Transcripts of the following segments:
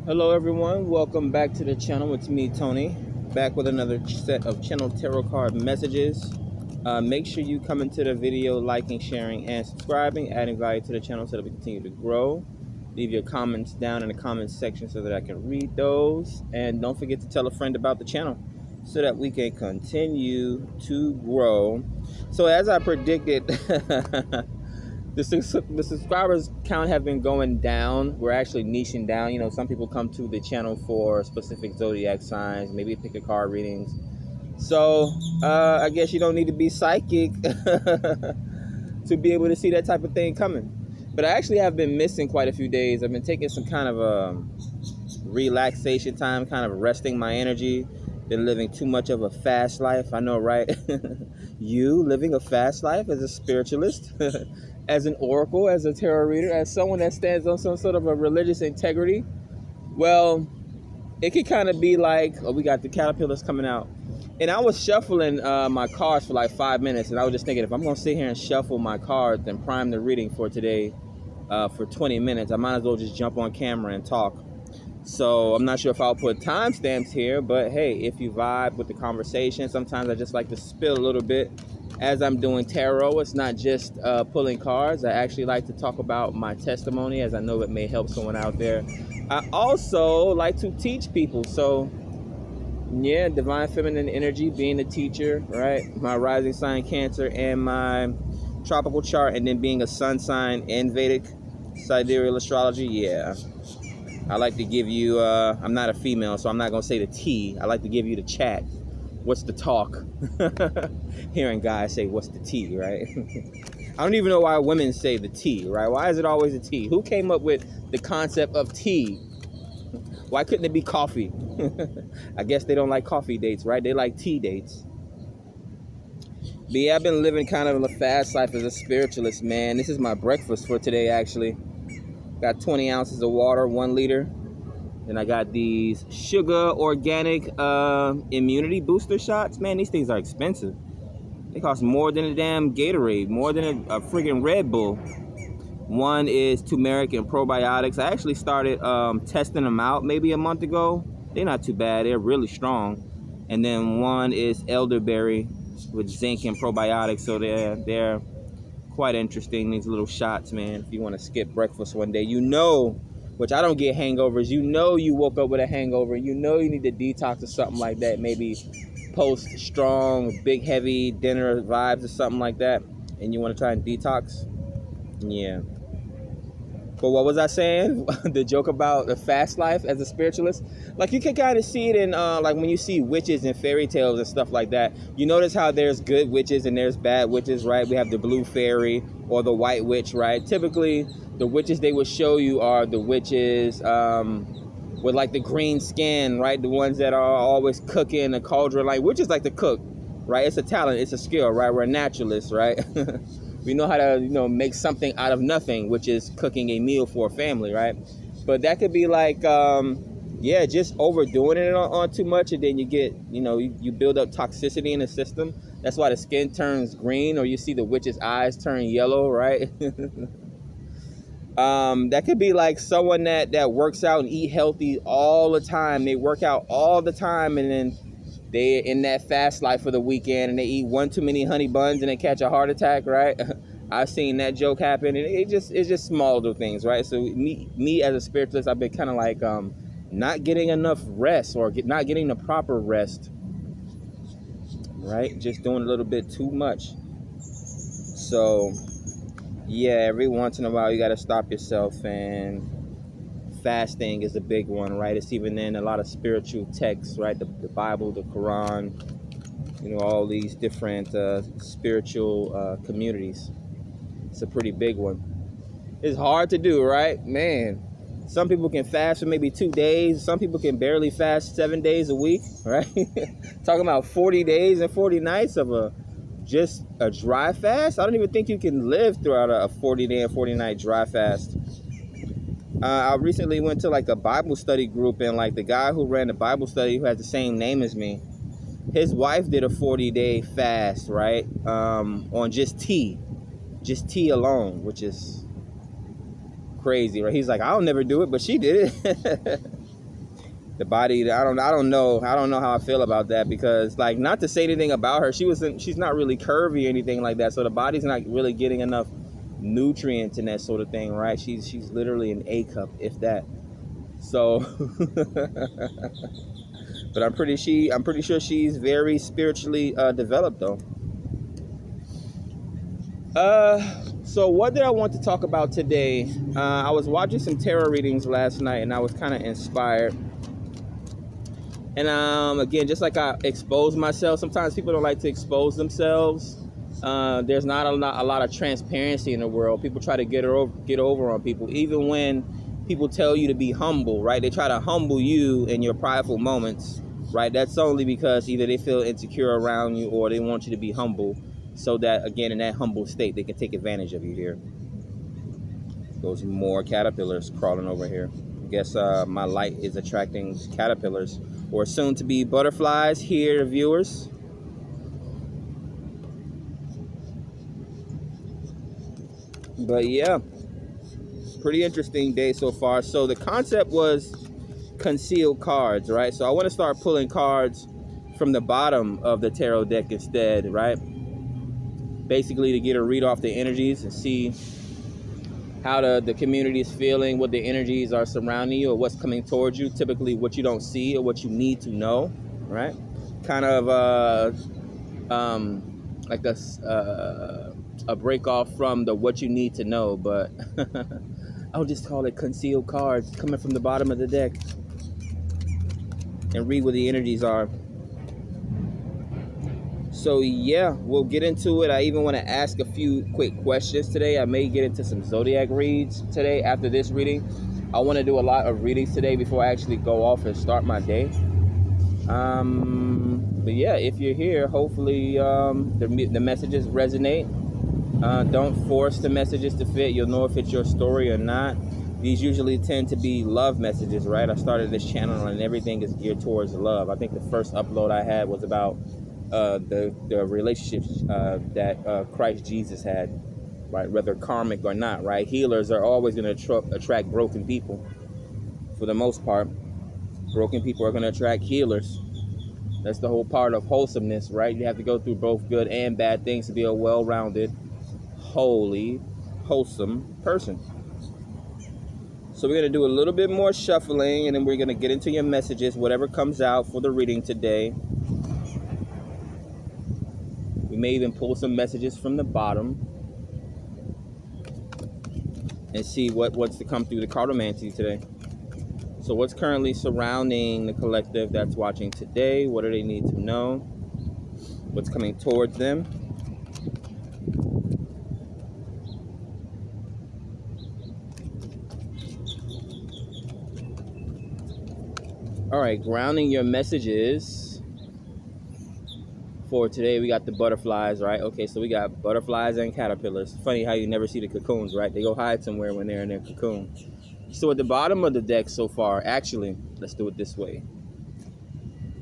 Hello everyone, welcome back to the channel. It's me, Tony, back with another set of channel tarot card messages. Make sure you come into the video liking, sharing, and subscribing, adding value to the channel so that we continue to grow. Leave your comments down in the comments section so that I can read those. And don't forget to tell a friend about the channel so that we can continue to grow. So as I predicted, the subscribers count have been going down. We're actually niching down. You know, some people come to the channel for specific zodiac signs, maybe pick a card readings. So I guess you don't need to be psychic to be able to see that type of thing coming. But I actually have been missing quite a few days. I've been taking some kind of a relaxation time, kind of resting my energy. Been living too much of a fast life. I know, right? You living a fast life as a spiritualist, as an oracle, as a tarot reader, as someone that stands on some sort of a religious integrity. Well, it could kind of be like, oh, we got the caterpillars coming out. And I was shuffling my cards for like 5 minutes. And I was just thinking, if I'm going to sit here and shuffle my cards and prime the reading for today for 20 minutes, I might as well just jump on camera and talk. So I'm not sure if I'll put timestamps here, but hey, if you vibe with the conversation, sometimes I just like to spill a little bit as I'm doing tarot. It's not just pulling cards. I actually like to talk about my testimony, as I know it may help someone out there. I also like to teach people. So yeah, divine feminine energy, being a teacher, right? My rising sign Cancer and my tropical chart, and then being a sun sign in Vedic sidereal astrology. Yeah, I like to give you, I'm not a female, so I'm not going to say the T. I like to give you the chat. What's the talk? Hearing guys say, what's the T, right? I don't even know why women say the T, right? Why is it always a T? Who came up with the concept of tea? Why couldn't it be coffee? I guess they don't like coffee dates, right? They like tea dates. But yeah, I've been living kind of a fast life as a spiritualist, man. This is my breakfast for today, actually. Got 20 ounces of water, 1 liter. Then I got these sugar organic immunity booster shots. Man, these things are expensive. They cost more than a damn Gatorade, more than a friggin' Red Bull. One is turmeric and probiotics. I actually started testing them out maybe a month ago. They're not too bad. They're really strong. And then one is elderberry with zinc and probiotics. So they're quite interesting, these little shots, man. If you want to skip breakfast one day, you know, which I don't get hangovers, you know you woke up with a hangover, you know you need to detox or something like that, maybe post strong, big, heavy dinner vibes or something like that, and you want to try and detox. Yeah. But what was I saying? The joke about the fast life as a spiritualist? Like, you can kind of see it in, like, when you see witches and fairy tales and stuff like that. You notice how there's good witches and there's bad witches, right? We have the blue fairy or the white witch, right? Typically, the witches they would show you are the witches with, like, the green skin, right? The ones that are always cooking a cauldron. Like, witches like to cook, right? It's a talent. It's a skill, right? We're naturalists, right? We know how to, you know, make something out of nothing, which is cooking a meal for a family, right? But that could be like, yeah, just overdoing it on too much, and then you get, you know, you build up toxicity in the system. That's why the skin turns green, or you see the witch's eyes turn yellow, right? That could be like someone that works out and eat healthy all the time. They work out all the time, and then they're in that fast life for the weekend, and they eat one too many honey buns and they catch a heart attack, right? I've seen that joke happen, and it's just small little things, right? So me as a spiritualist, I've been kind of like not getting enough rest, or not getting the proper rest, right? Just doing a little bit too much. So yeah, every once in a while you got to stop yourself, and fasting is a big one, right? It's even in a lot of spiritual texts, right? The Bible, the Quran, you know, all these different spiritual communities. It's a pretty big one. It's hard to do, right? Man, some people can fast for maybe 2 days. Some people can barely fast 7 days a week, right? Talking about 40 days and 40 nights of just a dry fast. I don't even think you can live throughout a 40-day and 40-night dry fast. I recently went to like a Bible study group, and like the guy who ran the Bible study, who has the same name as me, his wife did a 40-day fast, right? On just tea alone, which is crazy, right? He's like, I'll never do it, but she did it. The body, I don't know how I feel about that, because like, not to say anything about her, she's not really curvy or anything like that, so the body's not really getting enough nutrients and that sort of thing, right? She's literally an A cup, if that. So but I'm pretty sure she's very spiritually developed though. So what did I want to talk about today? I was watching some tarot readings last night and I was kind of inspired. And again, just like I expose myself, sometimes people don't like to expose themselves. There's not a lot of transparency in the world. People try to get over on people, even when people tell you to be humble, right? They try to humble you in your prideful moments, right? That's only because either they feel insecure around you or they want you to be humble, so that, again, in that humble state, they can take advantage of you here. Those more caterpillars crawling over here. I guess my light is attracting caterpillars, or soon to be butterflies here, viewers. But yeah, pretty interesting day so far. So the concept was concealed cards, right? So I want to start pulling cards from the bottom of the tarot deck instead, right? Basically to get a read off the energies and see how the community is feeling, what the energies are surrounding you, or what's coming towards you, typically what you don't see or what you need to know, right? Kind of like a break off from the what you need to know, but I'll just call it concealed cards coming from the bottom of the deck, and read what the energies are. So yeah, we'll get into it. I even want to ask a few quick questions today. I may get into some zodiac reads today after this reading. I want to do a lot of readings today before I actually go off and start my day. But yeah, if you're here, hopefully the messages resonate. Don't force the messages to fit. You'll know if it's your story or not. These usually tend to be love messages, right? I started this channel and everything is geared towards love. I think the first upload I had was about the relationships that Christ Jesus had, right? Whether karmic or not, right? Healers are always going to attract broken people. For the most part, broken people are going to attract healers. That's the whole part of wholesomeness, right? You have to go through both good and bad things to be a well-rounded, holy, wholesome person. So we're going to do a little bit more shuffling, and then we're going to get into your messages, whatever comes out for the reading today. We may even pull some messages from the bottom and see what's to come through the cartomancy today. So what's currently surrounding the collective that's watching today? What do they need to know? What's coming towards them? All right, grounding your messages for today. We got the butterflies, right? Okay, so we got butterflies and caterpillars. Funny how you never see the cocoons, right? They go hide somewhere when they're in their cocoon. So at the bottom of the deck so far, actually, let's do it this way.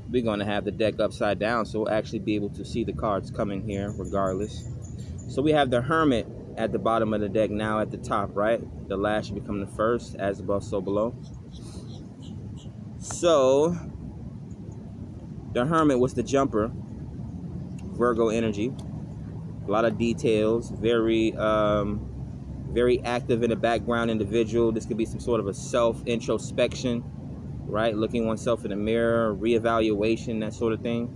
We're going to have the deck upside down, so we'll actually be able to see the cards coming here regardless. So we have the Hermit at the bottom of the deck, now at the top, right? The last should become the first, as above, so below. So the Hermit was the jumper, Virgo energy, a lot of details, very active in the background individual. This could be some sort of a self-introspection, right? Looking oneself in the mirror, reevaluation, that sort of thing.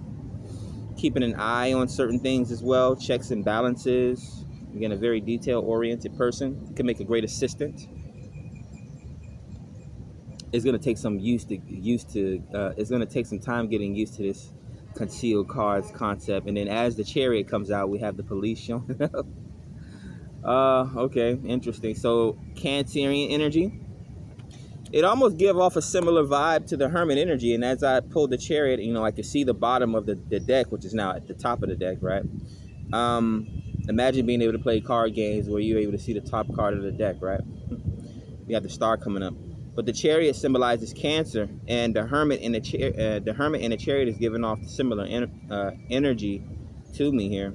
Keeping an eye on certain things as well, checks and balances. Again, a very detail-oriented person. Can make a great assistant. It's going to take some it's going to take some time getting used to this concealed cards concept. And then as the Chariot comes out, we have the Police showing up. Okay, interesting. So Cancerian energy. It almost give off a similar vibe to the Hermit energy. And as I pulled the Chariot, I could see the bottom of the deck, which is now at the top of the deck, right? Imagine being able to play card games where you're able to see the top card of the deck, right? You have the star coming up. But the Chariot symbolizes Cancer, and the Hermit and the Chariot is giving off similar energy to me here.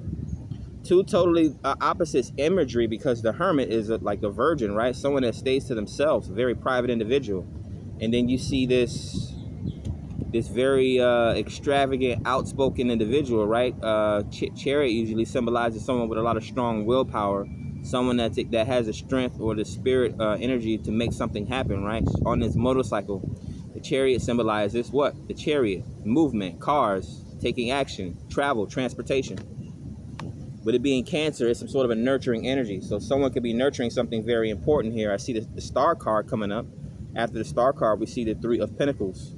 Two totally opposite imagery, because the Hermit is like a virgin, right? Someone that stays to themselves, a very private individual. And then you see this this very extravagant, outspoken individual, right? Chariot usually symbolizes someone with a lot of strong willpower, someone that has the strength or the spirit energy to make something happen, right? On this motorcycle, the chariot symbolizes what? The chariot, movement, cars, taking action, travel, transportation. With it being Cancer, it's some sort of a nurturing energy. So someone could be nurturing something very important here. I see the star card coming up. After the star card, we see the Three of Pentacles.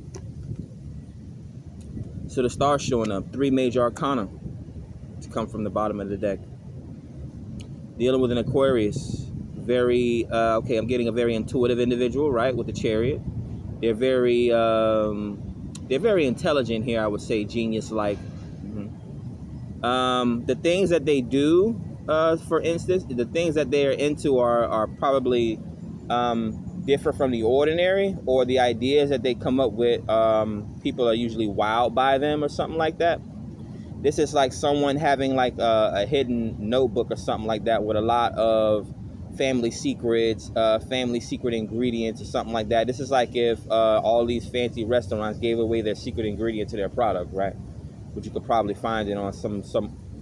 So the star's showing up. 3 major arcana to come from the bottom of the deck. Dealing with an Aquarius. Very, okay, I'm getting a very intuitive individual, right, with the Chariot. They're very intelligent here, I would say, genius-like. The things that they do, for instance, the things that they're into are probably different from the ordinary, or the ideas that they come up with, people are usually wowed by them or something like that. This is like someone having like a hidden notebook or something like that with a lot of family secrets, family secret ingredients or something like that. This is like if all these fancy restaurants gave away their secret ingredient to their product, right? Which you could probably find it on some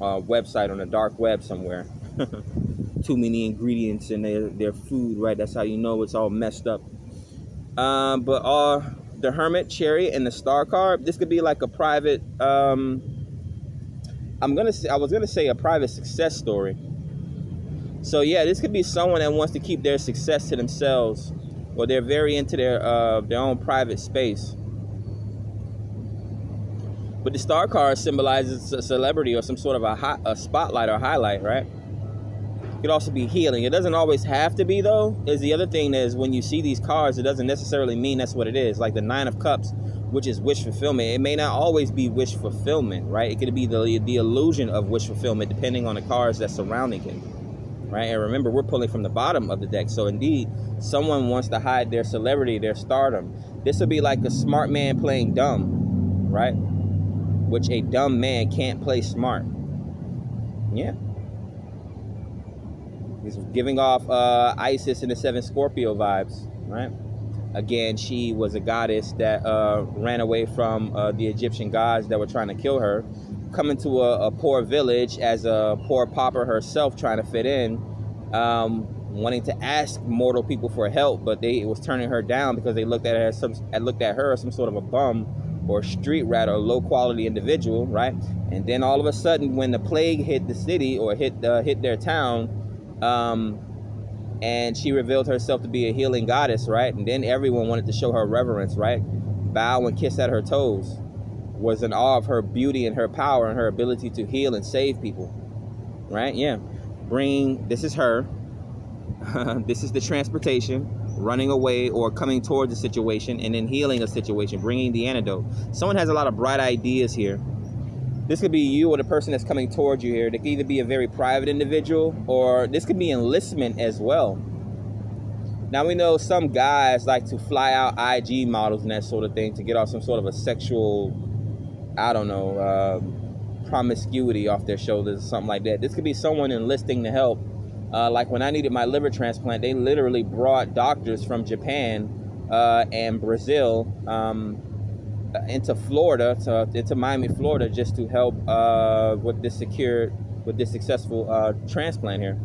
website on the dark web somewhere. Too many ingredients in their food, right? That's how you know it's all messed up. But the Hermit, Chariot, and the Star card, this could be like a private, I was gonna say a private success story. So yeah, this could be someone that wants to keep their success to themselves, or they're very into their own private space. But the Star card symbolizes a celebrity or some sort of a spotlight or highlight, right? It could also be healing. It doesn't always have to be, though. Is the other thing is when you see these cards, it doesn't necessarily mean that's what it is. Like the Nine of Cups, which is wish fulfillment. It may not always be wish fulfillment, right? It could be the illusion of wish fulfillment, depending on the cards that's surrounding it, right? And remember, we're pulling from the bottom of the deck. So indeed, someone wants to hide their celebrity, their stardom. This would be like a smart man playing dumb, right? Which a dumb man can't play smart. Yeah. He's giving off Isis and the 7 Scorpio vibes, right? Again, she was a goddess that ran away from the Egyptian gods that were trying to kill her, coming to a poor village as a poor pauper herself, trying to fit in, wanting to ask mortal people for help, but it was turning her down because they looked at her as some sort of a bum or street rat or low quality individual, right? And then all of a sudden, when the plague hit the city or hit their town, and she revealed herself to be a healing goddess, right? And then everyone wanted to show her reverence, right? Bow and kiss at her toes. Was in awe of her beauty and her power and her ability to heal and save people, right? Yeah. This is her. This is the transportation, running away or coming towards a situation and then healing a situation, bringing the antidote. Someone has a lot of bright ideas here. This could be you or the person that's coming towards you here. They could either be a very private individual, or this could be enlistment as well. Now, we know some guys like to fly out IG models and that sort of thing to get off some sort of a sexual, I don't know, promiscuity off their shoulders or something like that. This could be someone enlisting to help. Like when I needed my liver transplant, they literally brought doctors from Japan and Brazil into Florida, into Miami, Florida, just to help with this successful transplant here.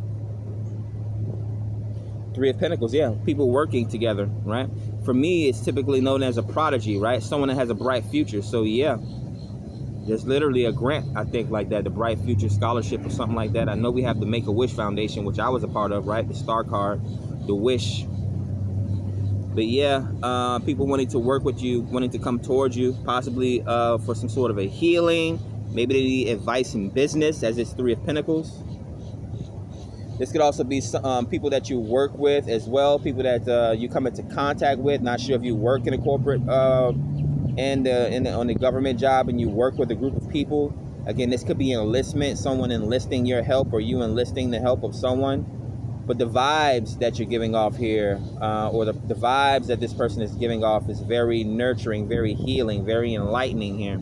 3 of Pentacles, yeah, people working together, right? For me, it's typically known as a prodigy, right? Someone that has a bright future. So yeah, there's literally a grant, I think, like that, the Bright Future Scholarship or something like that. I know we have the Make-A-Wish Foundation, which I was a part of, right? The Star card, the Wish. But yeah, people wanting to work with you, wanting to come towards you, possibly for some sort of a healing. Maybe they need advice in business, as it's 3 of Pentacles. This could also be people that you work with as well, people that you come into contact with. Not sure if you work in a corporate on the government job and you work with a group of people. Again, this could be enlistment, someone enlisting your help or you enlisting the help of someone. But the vibes that you're giving off here, or the vibes that this person is giving off, is very nurturing, very healing, very enlightening here.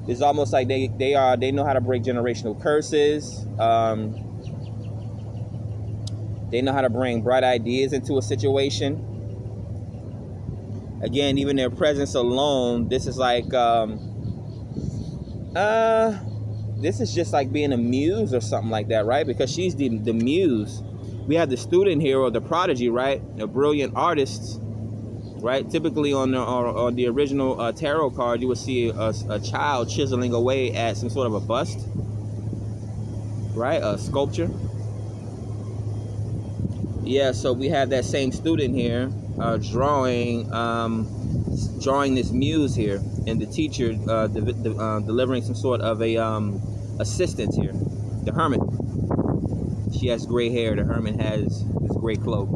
It's almost like they know how to break generational curses. They know how to bring bright ideas into a situation. Again, even their presence alone, this is like, this is just like being a muse or something like that, right? Because she's the muse. We have the student here, or the prodigy, right? A brilliant artist, right? Typically on the original tarot card, you would see a child chiseling away at some sort of a bust, right? A sculpture. Yeah, so we have that same student here drawing this muse here, and the teacher delivering some sort of a assistance here. The hermit. She has gray hair. The hermit has this gray cloak.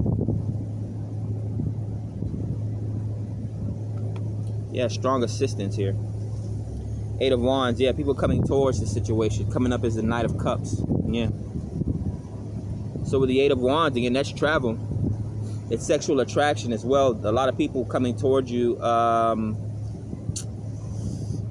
Yeah, strong assistance here. Eight of Wands. Yeah, people coming towards the situation. Coming up is the Knight of Cups. Yeah. So with the Eight of Wands, again, that's travel. It's sexual attraction as well. A lot of people coming towards you.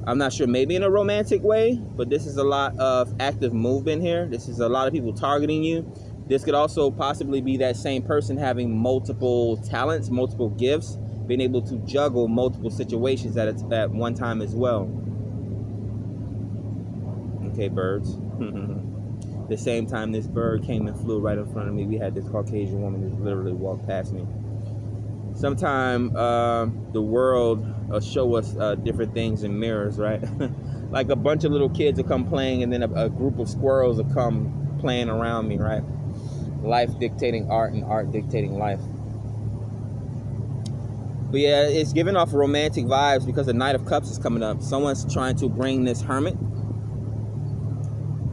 I'm not sure, maybe in a romantic way, but this is a lot of active movement here. This is a lot of people targeting you. This could also possibly be that same person having multiple talents, multiple gifts, being able to juggle multiple situations at one time as well. Okay, birds. The same time this bird came and flew right in front of me, we had this Caucasian woman just literally walked past me. Sometime the world show us different things in mirrors, right? Like a bunch of little kids will come playing, and then a group of squirrels will come playing around me, right? Life dictating art, and art dictating life. But yeah, it's giving off romantic vibes because the Knight of Cups is coming up. Someone's trying to bring this hermit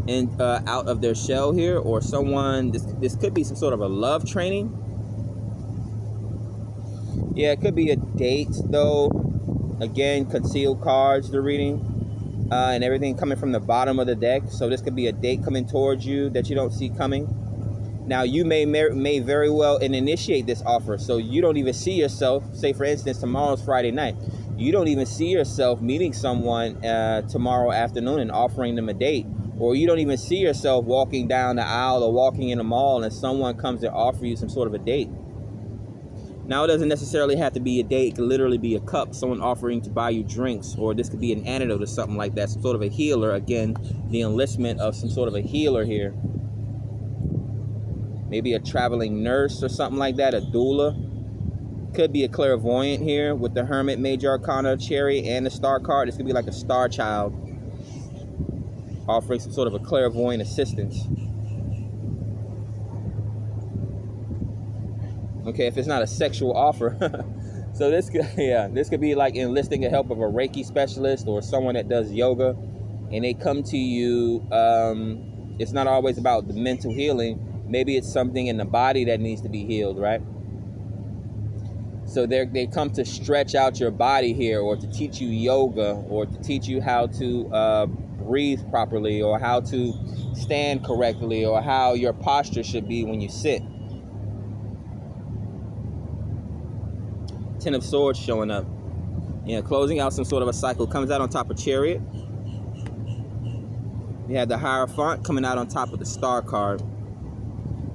and out of their shell here, or someone, this could be some sort of a love training. Yeah, it could be a date though. Again, concealed cards they're reading, and everything coming from the bottom of the deck. So this could be a date coming towards you that you don't see coming. Now you may very well initiate this offer, so you don't even see yourself, say for instance tomorrow's Friday night, you don't even see yourself meeting someone tomorrow afternoon and offering them a date. Or you don't even see yourself walking down the aisle or walking in a mall and someone comes to offer you some sort of a date. Now, it doesn't necessarily have to be a date. It could literally be a cup, someone offering to buy you drinks, or this could be an antidote or something like that, some sort of a healer. Again, the enlistment of some sort of a healer here. Maybe a traveling nurse or something like that, a doula. Could be a clairvoyant here with the Hermit, Major Arcana, Chariot, and the Star card. This could be like a star child offering some sort of a clairvoyant assistance. Okay, if it's not a sexual offer. So this could be like enlisting the help of a Reiki specialist or someone that does yoga, and they come to you. It's not always about the mental healing. Maybe it's something in the body that needs to be healed, right? So they come to stretch out your body here, or to teach you yoga, or to teach you how to breathe properly, or how to stand correctly, or how your posture should be when you sit. Ten of Swords showing up. Yeah, closing out some sort of a cycle. Comes out on top of Chariot. You have the Hierophant coming out on top of the Star card.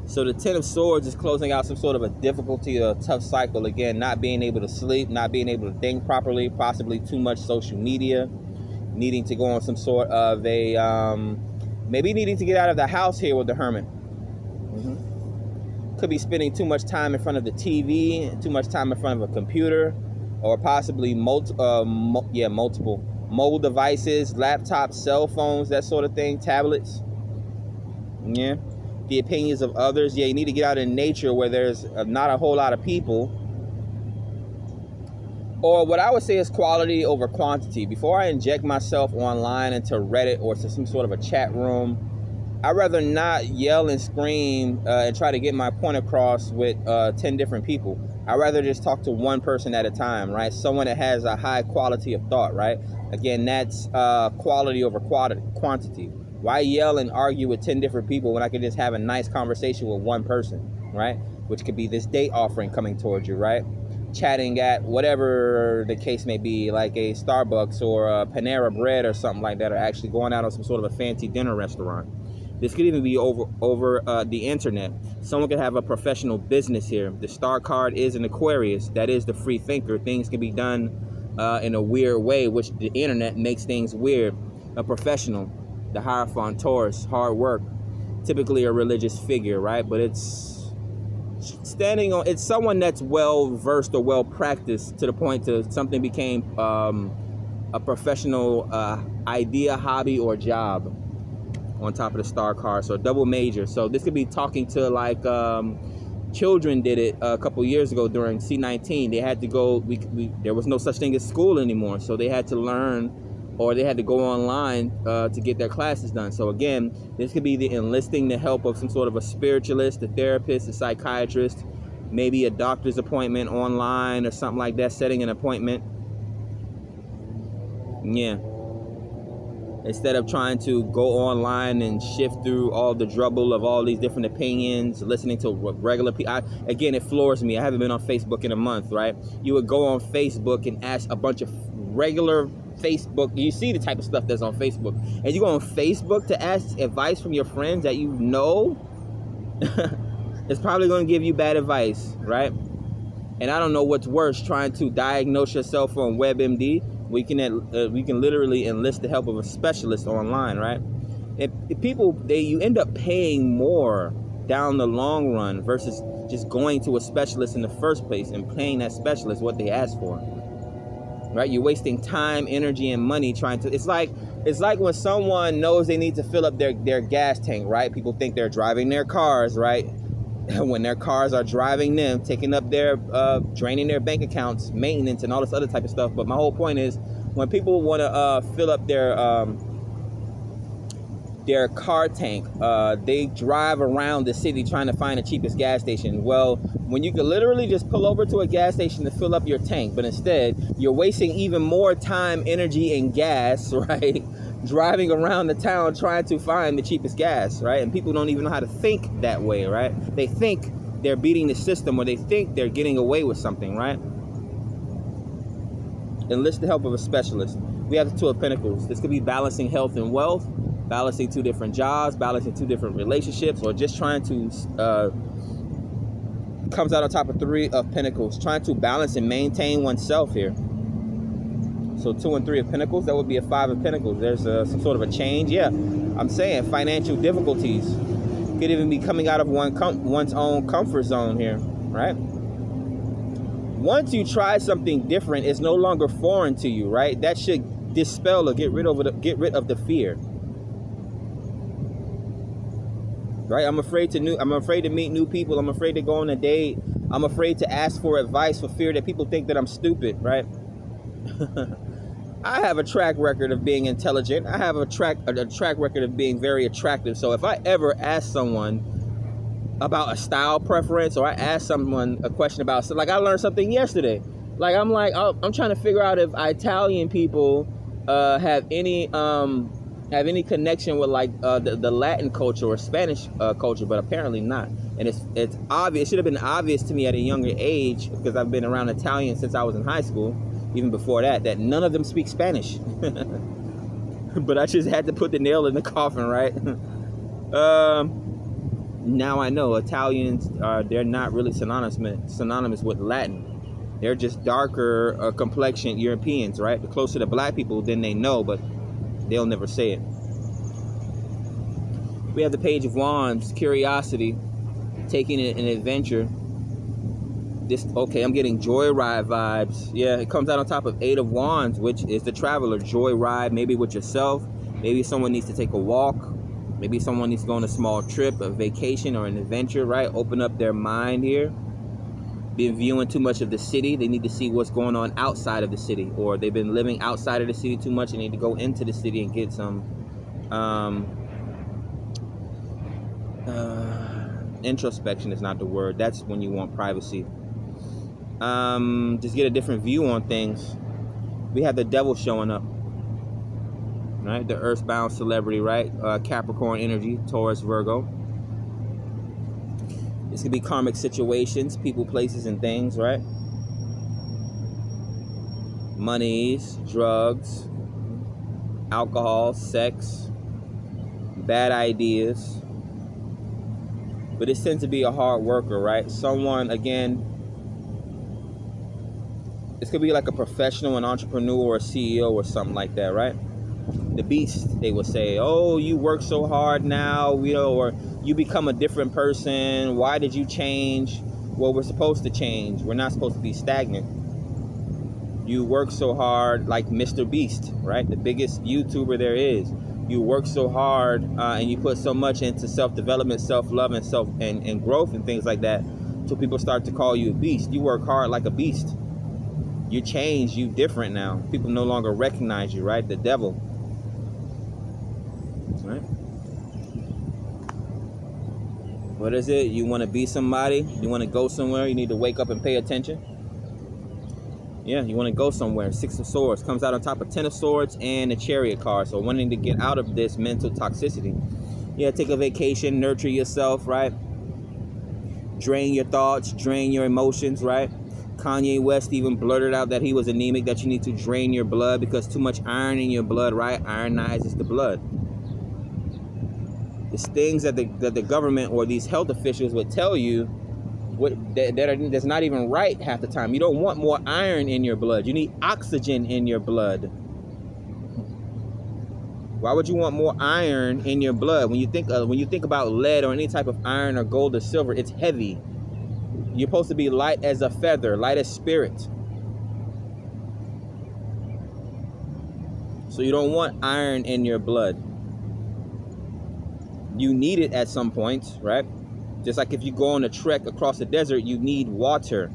So the Ten of Swords is closing out some sort of a difficulty, a tough cycle. Again, not being able to sleep, not being able to think properly, possibly too much social media, needing to go on some sort of a, maybe needing to get out of the house here with the Hermit. Could be spending too much time in front of the TV, too much time in front of a computer, or possibly multiple mobile devices, laptops, cell phones, that sort of thing, tablets. Yeah. The opinions of others. Yeah, you need to get out in nature where there's not a whole lot of people. Or what I would say is quality over quantity. Before I inject myself online into Reddit or to some sort of a chat room, I'd rather not yell and scream and try to get my point across with 10 different people. I'd rather just talk to one person at a time, right? Someone that has a high quality of thought, right? Again, that's quality over quantity. Why yell and argue with 10 different people when I can just have a nice conversation with one person, right? Which could be this date offering coming towards you, right? Chatting at whatever the case may be, like a Starbucks or a Panera Bread or something like that, or actually going out on some sort of a fancy dinner restaurant. This could even be over the internet. Someone could have a professional business here. The star card is an Aquarius. That is the free thinker. Things can be done in a weird way, which the internet makes things weird. A professional, the Hierophant, Taurus, hard work, typically a religious figure, right? But it's it's someone that's well versed or well practiced to the point to something became a professional idea, hobby, or job on top of the star card. So double major. So this could be talking to like children did it a couple years ago during C19. They had to go, there was no such thing as school anymore. So they had to learn, or they had to go online to get their classes done. So again, this could be the enlisting the help of some sort of a spiritualist, a therapist, a psychiatrist, maybe a doctor's appointment online or something like that, setting an appointment. Yeah. Instead of trying to go online and shift through all the dribble of all these different opinions, listening to regular people. Again, it floors me. I haven't been on Facebook in a month, right? You would go on Facebook and ask a bunch of regular Facebook. You see the type of stuff that's on Facebook. And you go on Facebook to ask advice from your friends that you know. It's probably going to give you bad advice, right? And I don't know what's worse, trying to diagnose yourself on WebMD. We can literally enlist the help of a specialist online, right? If people, you end up paying more down the long run versus just going to a specialist in the first place and paying that specialist what they ask for, right? You're wasting time, energy, and money trying to. It's like when someone knows they need to fill up their gas tank, right? People think they're driving their cars, right? When their cars are driving them, taking up their, draining their bank accounts, maintenance, and all this other type of stuff. But my whole point is, when people want to fill up their car tank, they drive around the city trying to find the cheapest gas station. Well, when you could literally just pull over to a gas station to fill up your tank, but instead you're wasting even more time, energy, and gas, right? Driving around the town trying to find the cheapest gas, right? And people don't even know how to think that way, right? They think they're beating the system, or they think they're getting away with something, right? Enlist the help of a specialist. We have the Two of Pentacles. This could be balancing health and wealth, balancing two different jobs, balancing two different relationships, or just trying to, comes out on top of Three of Pentacles, trying to balance and maintain oneself here. So 2 and 3 of Pentacles, that would be a 5 of Pentacles. There's some sort of a change. Yeah, I'm saying financial difficulties could even be coming out of one's own comfort zone here, right? Once you try something different, it's no longer foreign to you, right? That should dispel or get rid of the fear, right? I'm afraid to meet new people. I'm afraid to go on a date. I'm afraid to ask for advice for fear that people think that I'm stupid, right? I have a track record of being intelligent. I have a track record of being very attractive. So if I ever ask someone about a style preference, or I ask someone a question about, so like I learned something yesterday. I'm trying to figure out if Italian people have any connection with like the Latin culture or Spanish culture, but apparently not. And it's obvious. It should have been obvious to me at a younger age, because I've been around Italian since I was in high school. Even before that none of them speak Spanish. But I just had to put the nail in the coffin, right? Now I know Italians they're not really synonymous with Latin. They're just darker complexion Europeans, right? The closer to black people, then they know, but they'll never say it. We have the Page of Wands, curiosity, taking an adventure. I'm getting joyride vibes. Yeah, it comes out on top of 8 of Wands, which is the traveler. Joyride, maybe with yourself. Maybe someone needs to take a walk. Maybe someone needs to go on a small trip, a vacation, or an adventure, right? Open up their mind here. Been viewing too much of the city. They need to see what's going on outside of the city. Or they've been living outside of the city too much and need to go into the city and get some introspection is not the word. That's when you want privacy. Just get a different view on things. We have the Devil showing up, right? The earthbound celebrity, right? Capricorn energy, Taurus, Virgo. This could be karmic situations, people, places, and things, right? Monies, drugs, alcohol, sex, bad ideas. But this tends to be a hard worker, right? Someone, again, this could be like a professional, an entrepreneur, or a CEO or something like that, right? The beast, they would say, oh, you work so hard now, or you become a different person. Why did you change? Well, we're supposed to change. We're not supposed to be stagnant. You work so hard, like Mr. Beast, right? The biggest YouTuber there is. You work so hard and you put so much into self-development, self-love, and growth and things like that, so people start to call you a beast. You work hard like a beast. You change, you different now. People no longer recognize you, right? The devil. Right? What is it? You want to be somebody? You want to go somewhere? You need to wake up and pay attention? Yeah, you want to go somewhere. 6 of Swords comes out on top of 10 of Swords and a Chariot card. So wanting to get out of this mental toxicity. Yeah, take a vacation, nurture yourself, right? Drain your thoughts, drain your emotions, right? Kanye West even blurted out that he was anemic, that you need to drain your blood because too much iron in your blood, right? Ironizes the blood. It's things that the government or these health officials would tell you that's not even right half the time. You don't want more iron in your blood. You need oxygen in your blood. Why would you want more iron in your blood? When you think about lead or any type of iron or gold or silver, it's heavy. You're supposed to be light as a feather, light as spirit. So you don't want iron in your blood. You need it at some point, right? Just like if you go on a trek across the desert, you need water.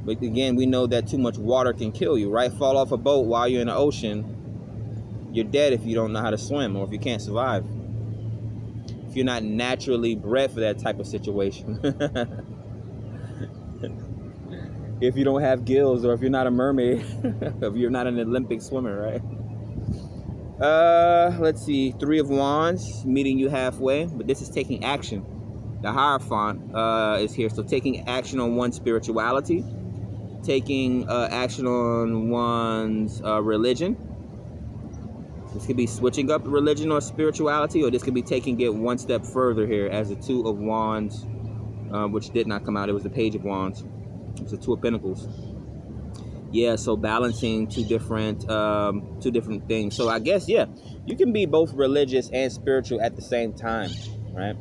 But again, we know that too much water can kill you, right? Fall off a boat while you're in the ocean, you're dead if you don't know how to swim or if you can't survive. If you're not naturally bred for that type of situation. If you don't have gills, or if you're not a mermaid, if you're not an Olympic swimmer, right? Let's see, 3 of Wands, meeting you halfway, but this is taking action. The Hierophant is here, so taking action on one's spirituality, taking action on one's religion. This could be switching up religion or spirituality, or this could be taking it one step further here as the 2 of Wands, which did not come out. It was the Page of Wands. It's the 2 of Pentacles. Yeah, so balancing two different things. So I guess, yeah, you can be both religious and spiritual at the same time, right?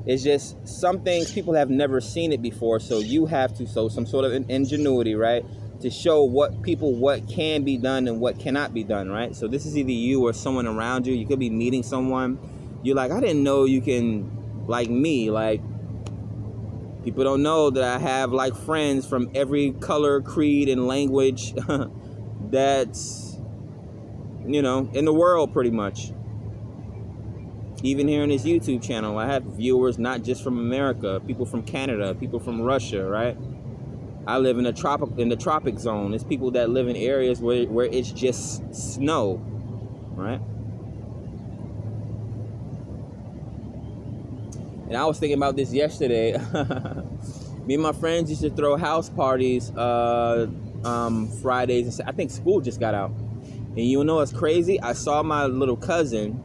It's just some things people have never seen it before, so you have to show some sort of ingenuity, right, to show what can be done and what cannot be done, right? So this is either you or someone around you. You could be meeting someone. You're like, I didn't know you can, like me, like, people don't know that I have like friends from every color, creed, and language that's, in the world pretty much. Even here on this YouTube channel, I have viewers not just from America, people from Canada, people from Russia, right? I live in the tropic zone. There's people that live in areas where it's just snow, right? And I was thinking about this yesterday. Me and my friends used to throw house parties Fridays. I think school just got out. And you know what's crazy? I saw my little cousin.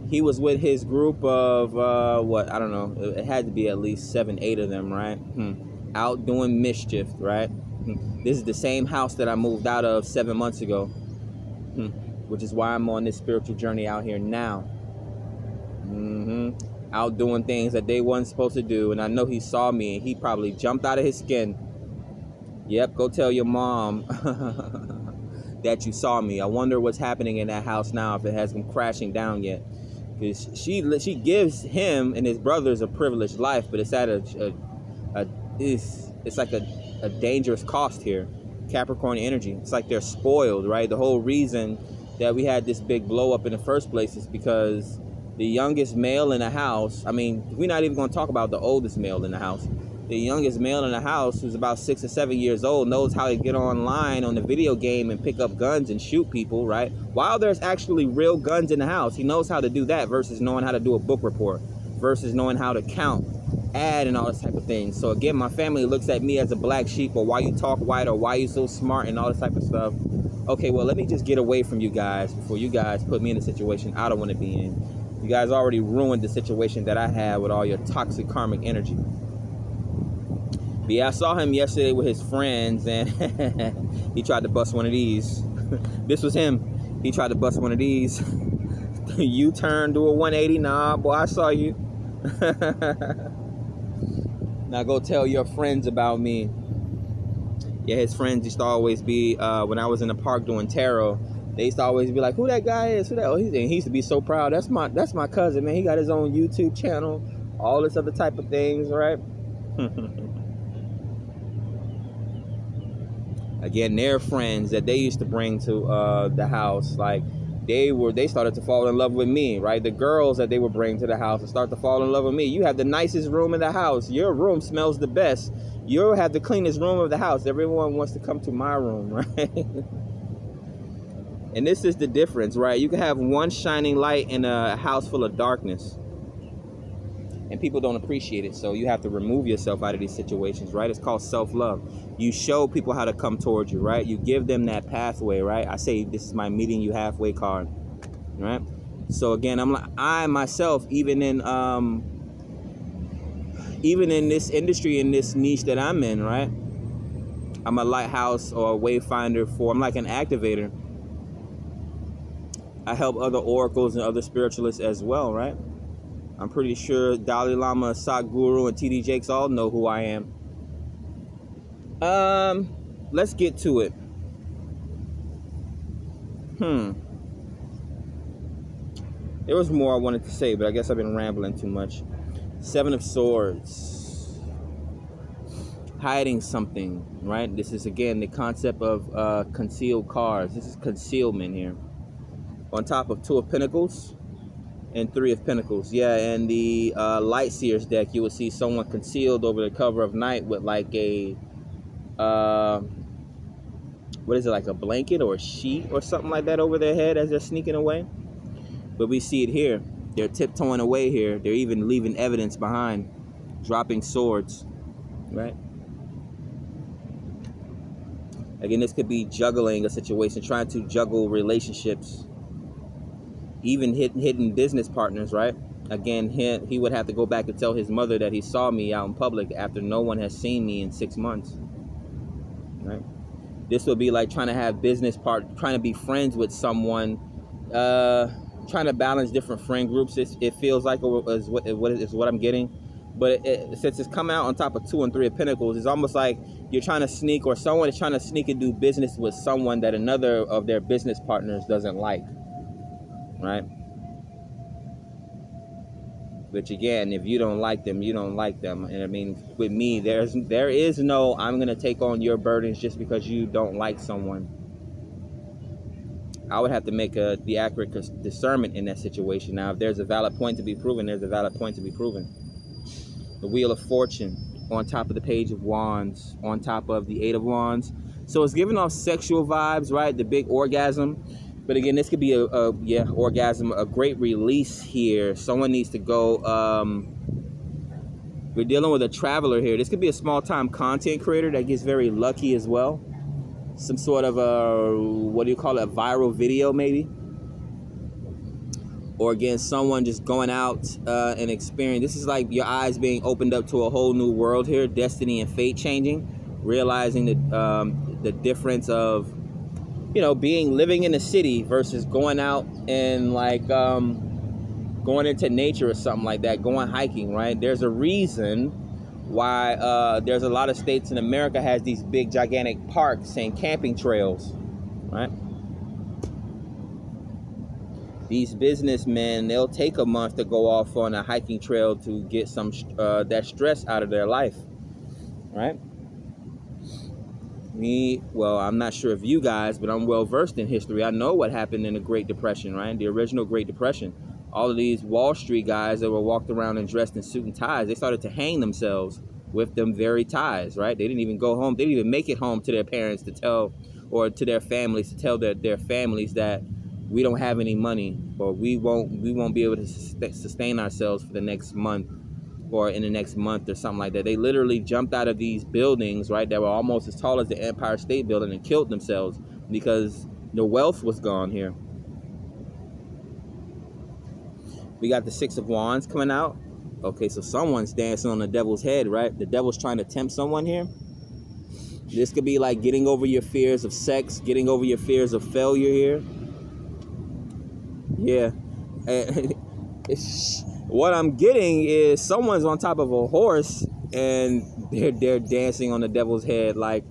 He was with his group of, I don't know. It had to be at least 7, 8 of them, right? Out doing mischief, right? This is the same house that I moved out of 7 months ago. Which is why I'm on this spiritual journey out here now. Out doing things that they wasn't supposed to do. And I know he saw me and he probably jumped out of his skin. Yep, go tell your mom that you saw me. I wonder what's happening in that house now, if it hasn't crashing down yet. Because she gives him and his brothers a privileged life, but it's at it's like a dangerous cost here. Capricorn energy. It's like they're spoiled, right? The whole reason that we had this big blow up in the first place is because the youngest male in the house, I mean, we're not even going to talk about the oldest male in the house. The youngest male in the house, who's about 6 or 7 years old, knows how to get online on the video game and pick up guns and shoot people, right? While there's actually real guns in the house, he knows how to do that versus knowing how to do a book report, versus knowing how to count, add, and all this type of thing. So again, my family looks at me as a black sheep, or why you talk white, or why you so smart, and all this type of stuff. okay, well, let me just get away from you guys before you guys put me in a situation I don't want to be in. You guys already ruined the situation that I had with all your toxic karmic energy. But yeah, I saw him yesterday with his friends, and he tried to bust one of these. This was him. He tried to bust one of these. You turned to a 180. Nah, boy, I saw you. Now go tell your friends about me. Yeah, his friends used to always be, when I was in the park doing tarot, they used to always be like, who that guy is? Who that? Oh, he used to be so proud. That's my cousin, man. He got his own YouTube channel, all this other type of things, right? Again, their friends that they used to bring to the house, like they started to fall in love with me, right? The girls that they would bring to the house and start to fall in love with me. You have the nicest room in the house. Your room smells the best. You have the cleanest room of the house. Everyone wants to come to my room, right? And this is the difference, right? You can have one shining light in a house full of darkness, and people don't appreciate it. So you have to remove yourself out of these situations, right? It's called self-love. You show people how to come towards you, right? You give them that pathway, right? I say, this is my meeting you halfway card, right? So again, I myself, even in this industry, in this niche that I'm in, right? I'm a lighthouse or a wayfinder I'm like an activator. I help other oracles and other spiritualists as well, right? I'm pretty sure Dalai Lama, Sadhguru, and TD Jakes all know who I am. Let's get to it. There was more I wanted to say, but I guess I've been rambling too much. Seven of Swords. Hiding something, right? This is, again, the concept of concealed cards. This is concealment here. On top of Two of Pentacles and Three of Pentacles. Yeah, and the Light Seers deck, you will see someone concealed over the cover of night with like a what is it, like a blanket or a sheet or something like that over their head as they're sneaking away. But we see it here. They're tiptoeing away here. They're even leaving evidence behind, dropping swords, right? Again, this could be juggling a situation, trying to juggle relationships, even hidden business partners, right? Again, he would have to go back and tell his mother that he saw me out in public after no one has seen me in 6 months, right? This would be like trying to have trying to be friends with someone, trying to balance different friend groups. It feels like is what I'm getting. But since it's come out on top of Two and Three of Pentacles, it's almost like you're trying to sneak, or someone is trying to sneak and do business with someone that another of their business partners doesn't like, right? Which again, if you don't like them, you don't like them. And I mean, with me, there is no I'm gonna take on your burdens just because you don't like someone. I would have to make the accurate discernment in that situation. Now, if there's a valid point to be proven, there's a valid point to be proven. The Wheel of Fortune on top of the Page of Wands, on top of the Eight of Wands. So it's giving off sexual vibes, right? The big orgasm. But again, this could be orgasm, a great release here. Someone needs to go. We're dealing with a traveler here. This could be a small-time content creator that gets very lucky as well. Some sort of what do you call it, a viral video maybe? Or again, someone just going out and experience. This is like your eyes being opened up to a whole new world here. Destiny and fate changing. Realizing the difference of, living in the city versus going out and like going into nature or something like that, going hiking, right? There's a reason why there's a lot of states in America has these big gigantic parks and camping trails, right? These businessmen, they'll take a month to go off on a hiking trail to get some that stress out of their life, right? Well, I'm not sure if you guys, but I'm well versed in history. I know what happened in the Great Depression, right? The original Great Depression. All of these Wall Street guys that were walked around and dressed in suit and ties, they started to hang themselves with them very ties, right? They didn't even go home. They didn't even make it home to their parents to tell, or to their families to tell their families that we don't have any money, or we won't be able to sustain ourselves for the next month, or in the next month or something like that. They literally jumped out of these buildings, right, that were almost as tall as the Empire State Building and killed themselves because The wealth was gone here. We got the Six of Wands coming out. Okay, so someone's dancing on the devil's head, right? The devil's trying to tempt someone here. This could be like getting over your fears of sex, getting over your fears of failure here. Yeah. What I'm getting is someone's on top of a horse and they're dancing on the devil's head. Like,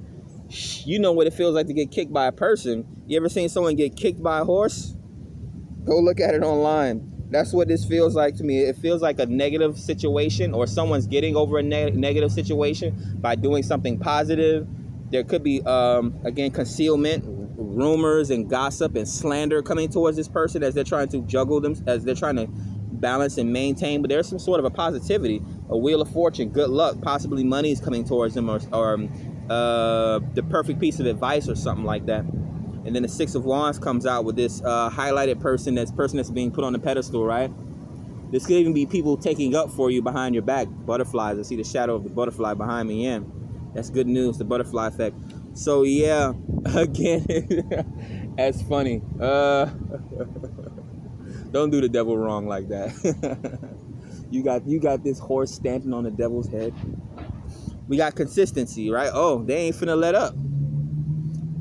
you know what it feels like to get kicked by a person. You ever seen someone get kicked by a horse? Go look at it online. That's what this feels like to me. It feels like a negative situation, or someone's getting over a negative situation by doing something positive. There could be, again, concealment, rumors and gossip and slander coming towards this person as they're trying to juggle them, as they're trying to balance and maintain. But there's some sort of a positivity, a wheel of fortune, good luck, possibly money is coming towards them, or the perfect piece of advice or something like that. And then the Six of Wands comes out with this highlighted person, that's being put on the pedestal, right? This could even be people taking up for you behind your back. Butterflies. I see the shadow of the butterfly behind me. Yeah, that's good news, the butterfly effect. So yeah, again, that's funny. Don't do the devil wrong like that. You got this horse standing on the devil's head. We got consistency, right? Oh, they ain't finna let up.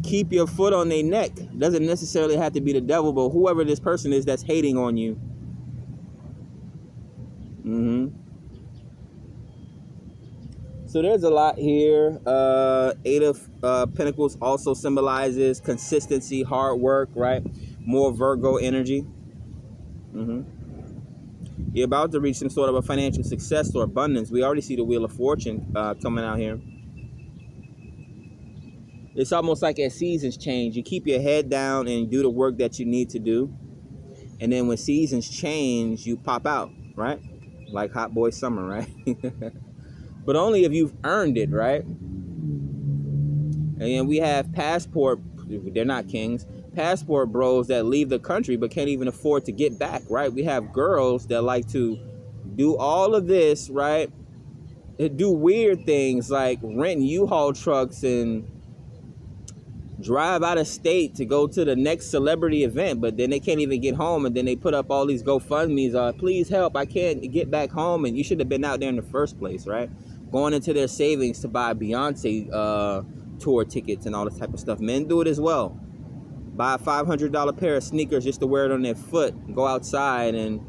Keep your foot on their neck. Doesn't necessarily have to be the devil, but whoever this person is that's hating on you. So there's a lot here. Eight of Pentacles also symbolizes consistency, hard work, right? More Virgo energy. You're about to reach some sort of a financial success or abundance. We already see the Wheel of Fortune coming out here. It's almost like as seasons change, you keep your head down and do the work that you need to do. And then when seasons change, you pop out, right? Like Hot Boy Summer, right? But only if you've earned it, right? And then we have passport, they're not kings, passport bros that leave the country but can't even afford to get back, right? We have girls that like to do all of this, right? They do weird things like rent U-Haul trucks and drive out of state to go to the next celebrity event, but then they can't even get home, and then they put up all these GoFundMes, please help, I can't get back home. And you should have been out there in the first place, right? Going into their savings to buy Beyonce tour tickets and all this type of stuff. Men do it as well. Buy a $500 pair of sneakers just to wear it on their foot, go outside, and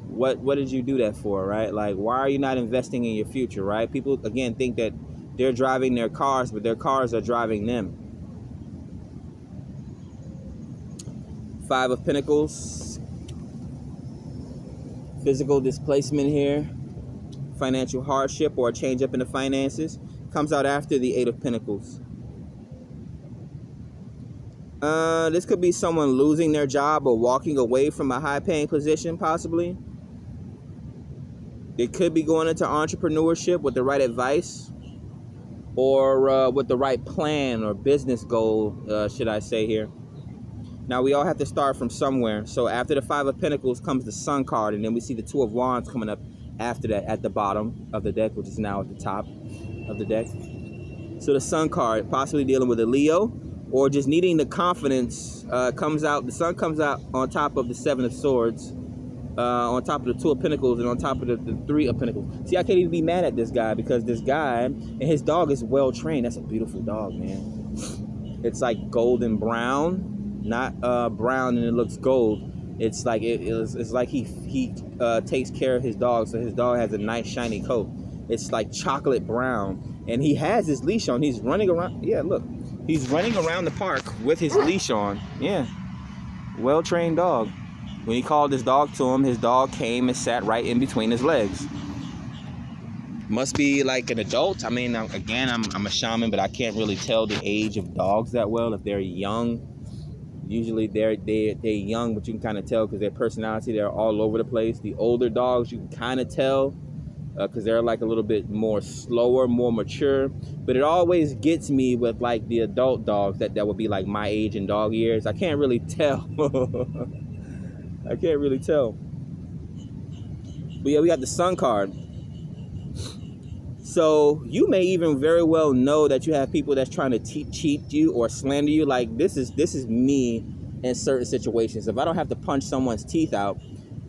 what did you do that for, right? Like, why are you not investing in your future, right? People, again, think that they're driving their cars, but their cars are driving them. Five of Pentacles, physical displacement here, financial hardship or a change up in the finances, comes out after the Eight of Pentacles. This could be someone losing their job or walking away from a high-paying position, possibly. They could be going into entrepreneurship with the right advice, or with the right plan or business goal, should I say here. Now, we all have to start from somewhere. So after the Five of Pentacles comes the Sun card, and then we see the Two of Wands coming up after that at the bottom of the deck, which is now at the top of the deck. So the Sun card, possibly dealing with a Leo, or just needing the confidence, comes out. The Sun comes out on top of the Seven of Swords, on top of the Two of Pentacles, and on top of the Three of Pentacles. See, I can't even be mad at this guy, because this guy and his dog is well trained. That's a beautiful dog, man. It's like golden brown. Not brown and it looks gold. It's like it's like he takes care of his dog, so his dog has a nice shiny coat. It's like chocolate brown, and he has his leash on. He's running around. Yeah, look, he's running around the park with his leash on. Yeah, well-trained dog. When he called his dog to him, his dog came and sat right in between his legs. Must be like an adult. I mean, again, I'm a shaman, but I can't really tell the age of dogs that well. If they're young. Usually they're young, but you can kind of tell because their personality, they're all over the place. The older dogs, you can kind of tell because they're like a little bit more slower, more mature. But it always gets me with like the adult dogs that would be like my age in dog years. I can't really tell. I can't really tell. But yeah, we got the Sun card. So you may even very well know that you have people that's trying to cheat you or slander you. Like this is me in certain situations. If I don't have to punch someone's teeth out,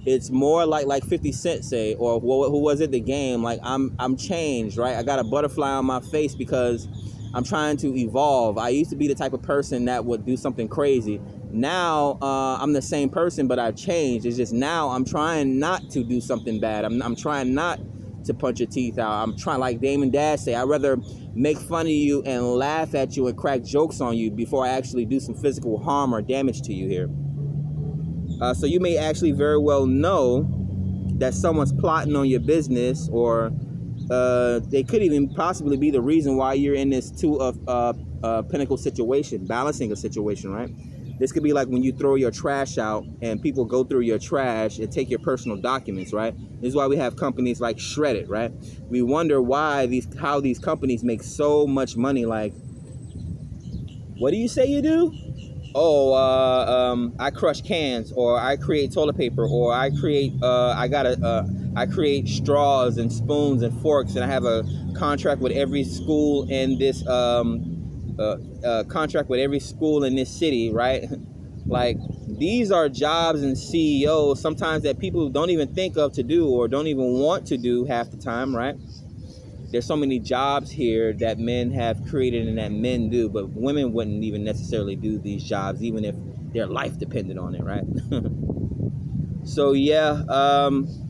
it's more like 50 Cent say, or who was it, the game, like I'm changed, right? I got a butterfly on my face because I'm trying to evolve. I used to be the type of person that would do something crazy. Now I'm the same person, but I've changed. It's just now I'm trying not to do something bad. I'm trying not to punch your teeth out. I'm trying, like Damon Dash say, I'd rather make fun of you and laugh at you and crack jokes on you before I actually do some physical harm or damage to you here. So you may actually very well know that someone's plotting on your business, or they could even possibly be the reason why you're in this two of pinnacle situation, balancing a situation, right? This could be like when you throw your trash out and people go through your trash and take your personal documents, right? This is why we have companies like Shredded, right? We wonder how these companies make so much money. Like, what do you say you do? Oh, I crush cans, or I create toilet paper, or I create I create straws and spoons and forks, and I have a contract with every school in this contract with every school in this city, right? Like, these are jobs and CEOs sometimes that people don't even think of to do, or don't even want to do half the time, right? There's so many jobs here that men have created and that men do, but women wouldn't even necessarily do these jobs, even if their life depended on it, right? So yeah,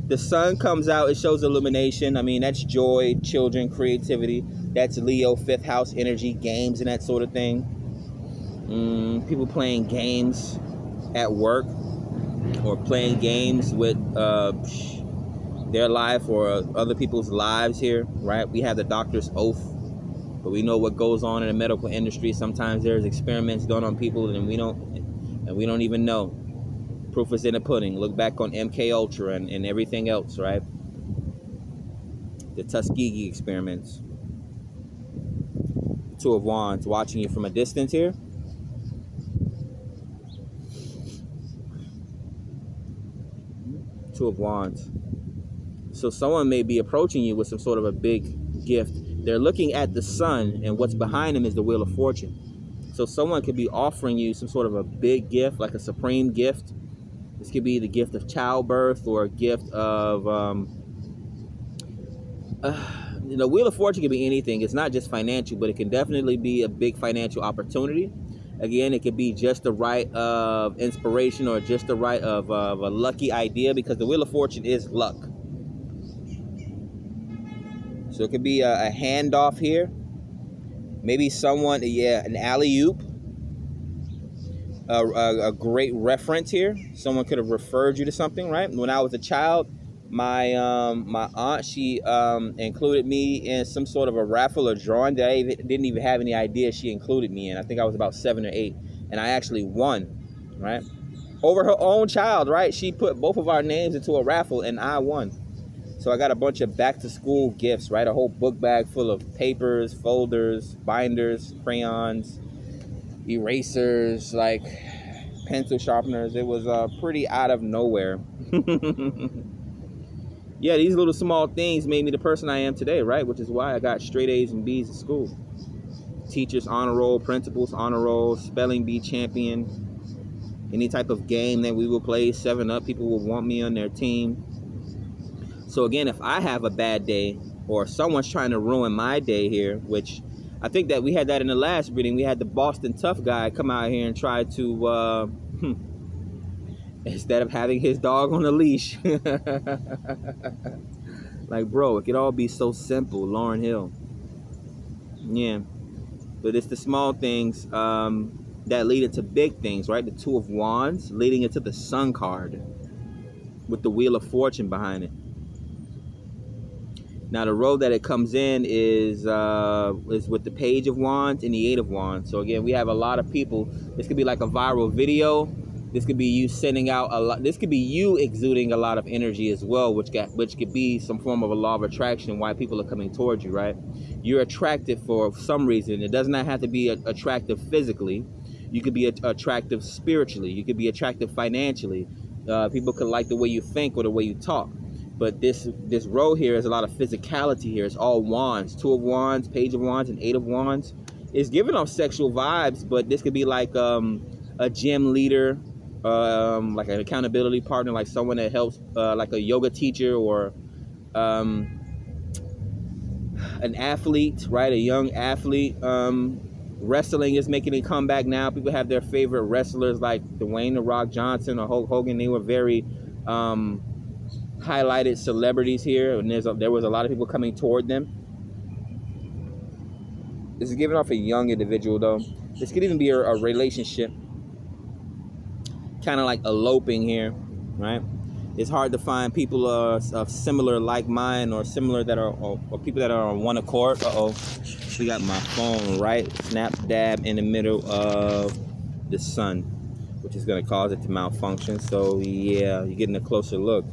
the sun comes out, it shows illumination. I mean, that's joy, children, creativity. That's Leo, 5th house energy, games and that sort of thing. People playing games at work, or playing games with their life or other people's lives here, right? We have the doctor's oath, but we know what goes on in the medical industry. Sometimes there's experiments done on people and we don't even know. Proof is in the pudding. Look back on MK Ultra and everything else, right? The Tuskegee experiments. Two of Wands watching you from a distance here. Two of Wands. So someone may be approaching you with some sort of a big gift. They're looking at the sun, and what's behind them is the Wheel of Fortune. So someone could be offering you some sort of a big gift, like a supreme gift. This could be the gift of childbirth, or a gift of, the Wheel of Fortune can be anything. It's not just financial, but it can definitely be a big financial opportunity. Again, it could be just the right of inspiration, or just the right of a lucky idea, because the Wheel of Fortune is luck. So it could be a handoff here. Maybe someone, an alley-oop. A great reference here. Someone could have referred you to something, right? When I was a child, my aunt, she included me in some sort of a raffle or drawing that I didn't even have any idea she included me in. I think I was about 7 or 8, and I actually won, right? Over her own child, right? She put both of our names into a raffle, and I won. So I got a bunch of back-to-school gifts, right? A whole book bag full of papers, folders, binders, crayons, erasers, like pencil sharpeners. It was pretty out of nowhere. Yeah, these little small things made me the person I am today, right? Which is why I got straight A's and B's at school. Teachers honor roll, principals honor roll, spelling bee champion. Any type of game that we will play, 7-Up, people will want me on their team. So again, if I have a bad day, or someone's trying to ruin my day here, which I think that we had that in the last reading. We had the Boston tough guy come out here and try to, instead of having his dog on a leash. Like, bro, it could all be so simple, Lauryn Hill. Yeah. But it's the small things that lead into big things, right? The Two of Wands leading into the Sun card with the Wheel of Fortune behind it. Now the road that it comes in is with the Page of Wands and the Eight of Wands. So again, we have a lot of people. This could be like a viral video. This could be you sending out a lot. This could be you exuding a lot of energy as well, which could be some form of a law of attraction. Why people are coming towards you, right? You're attractive for some reason. It does not have to be attractive physically. You could be attractive spiritually. You could be attractive financially. People could like the way you think or the way you talk. But this row here is a lot of physicality here. It's all wands, 2 of wands, page of wands, and 8 of wands. It's giving off sexual vibes, but this could be like a gym leader, like an accountability partner, like someone that helps, like a yoga teacher, or an athlete, right? A young athlete. Wrestling is making a comeback now. People have their favorite wrestlers like Dwayne "The Rock" Johnson or Hulk Hogan. They were very highlighted celebrities here, and there was a lot of people coming toward them. This is giving off a young individual, though. This could even be a relationship, kind of like eloping here, right? It's hard to find people of similar like mind, or similar that are, or people that are on one accord. We got my phone right snap dab in the middle of the sun, which is going to cause it to malfunction. So yeah, you're getting a closer look.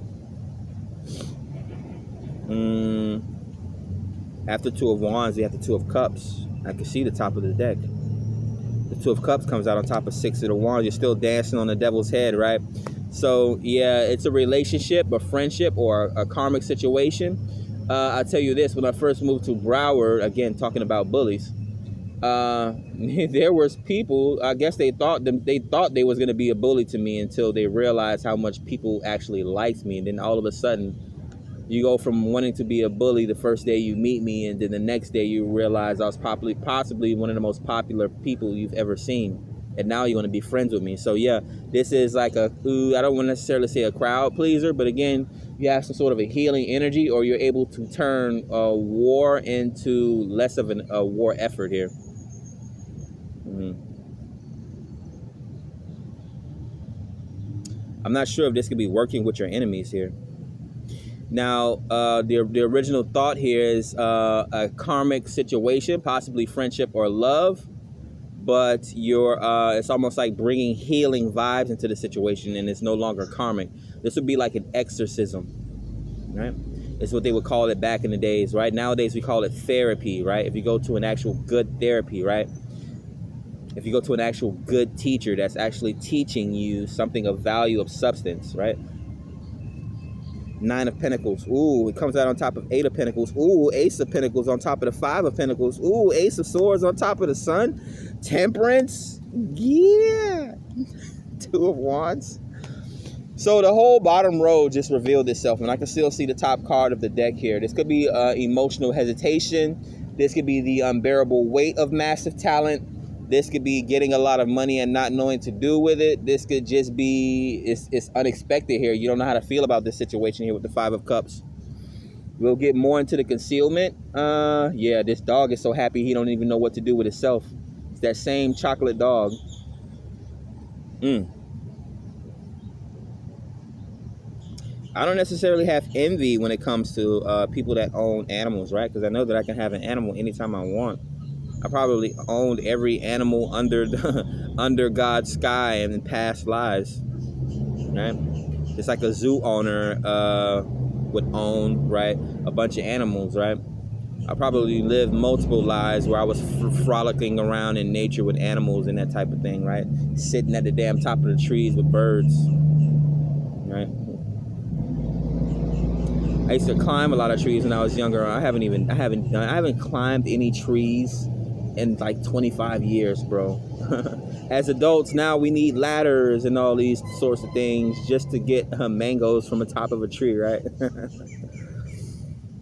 After 2 of wands, you have the 2 of cups. I can see the top of the deck. The 2 of cups comes out on top of 6 of the wands. You're still dancing on the devil's head, right? So yeah, it's a relationship, a friendship, or a karmic situation. I'll tell you this: when I first moved to Broward, again talking about bullies, there was people. I guess they thought they was gonna be a bully to me until they realized how much people actually liked me, and then all of a sudden, you go from wanting to be a bully the first day you meet me, and then the next day you realize I was possibly one of the most popular people you've ever seen. And now you want to be friends with me. So yeah, this is like I don't want to necessarily say a crowd pleaser, but again, you have some sort of a healing energy, or you're able to turn a war into less of a war effort here. I'm not sure if this could be working with your enemies here. Now, the original thought here is a karmic situation, possibly friendship or love. But it's almost like bringing healing vibes into the situation, and it's no longer karmic. This would be like an exorcism, right? It's what they would call it back in the days, right? Nowadays we call it therapy, right? If you go to an actual good therapy, right? If you go to an actual good teacher that's actually teaching you something of value, of substance, right? 9 of Pentacles. Ooh, it comes out on top of 8 of Pentacles. Ooh, Ace of Pentacles on top of the 5 of Pentacles. Ooh, Ace of Swords on top of the Sun. Temperance. Yeah. 2 of Wands. So the whole bottom row just revealed itself, and I can still see the top card of the deck here. This could be emotional hesitation. This could be the unbearable weight of massive talent. This could be getting a lot of money and not knowing to do with it. This could just be, it's unexpected here. You don't know how to feel about this situation here with the 5 of Cups. We'll get more into the concealment. Yeah, this dog is so happy he don't even know what to do with himself. It's that same chocolate dog. I don't necessarily have envy when it comes to people that own animals, right? Because I know that I can have an animal anytime I want. I probably owned every animal under under God's sky in past lives, right? It's like a zoo owner would own, right, a bunch of animals, right? I probably lived multiple lives where I was frolicking around in nature with animals and that type of thing, right? Sitting at the damn top of the trees with birds, right? I used to climb a lot of trees when I was younger. I haven't climbed any trees in like 25 years, bro. As adults now, we need ladders and all these sorts of things just to get mangoes from the top of a tree, right?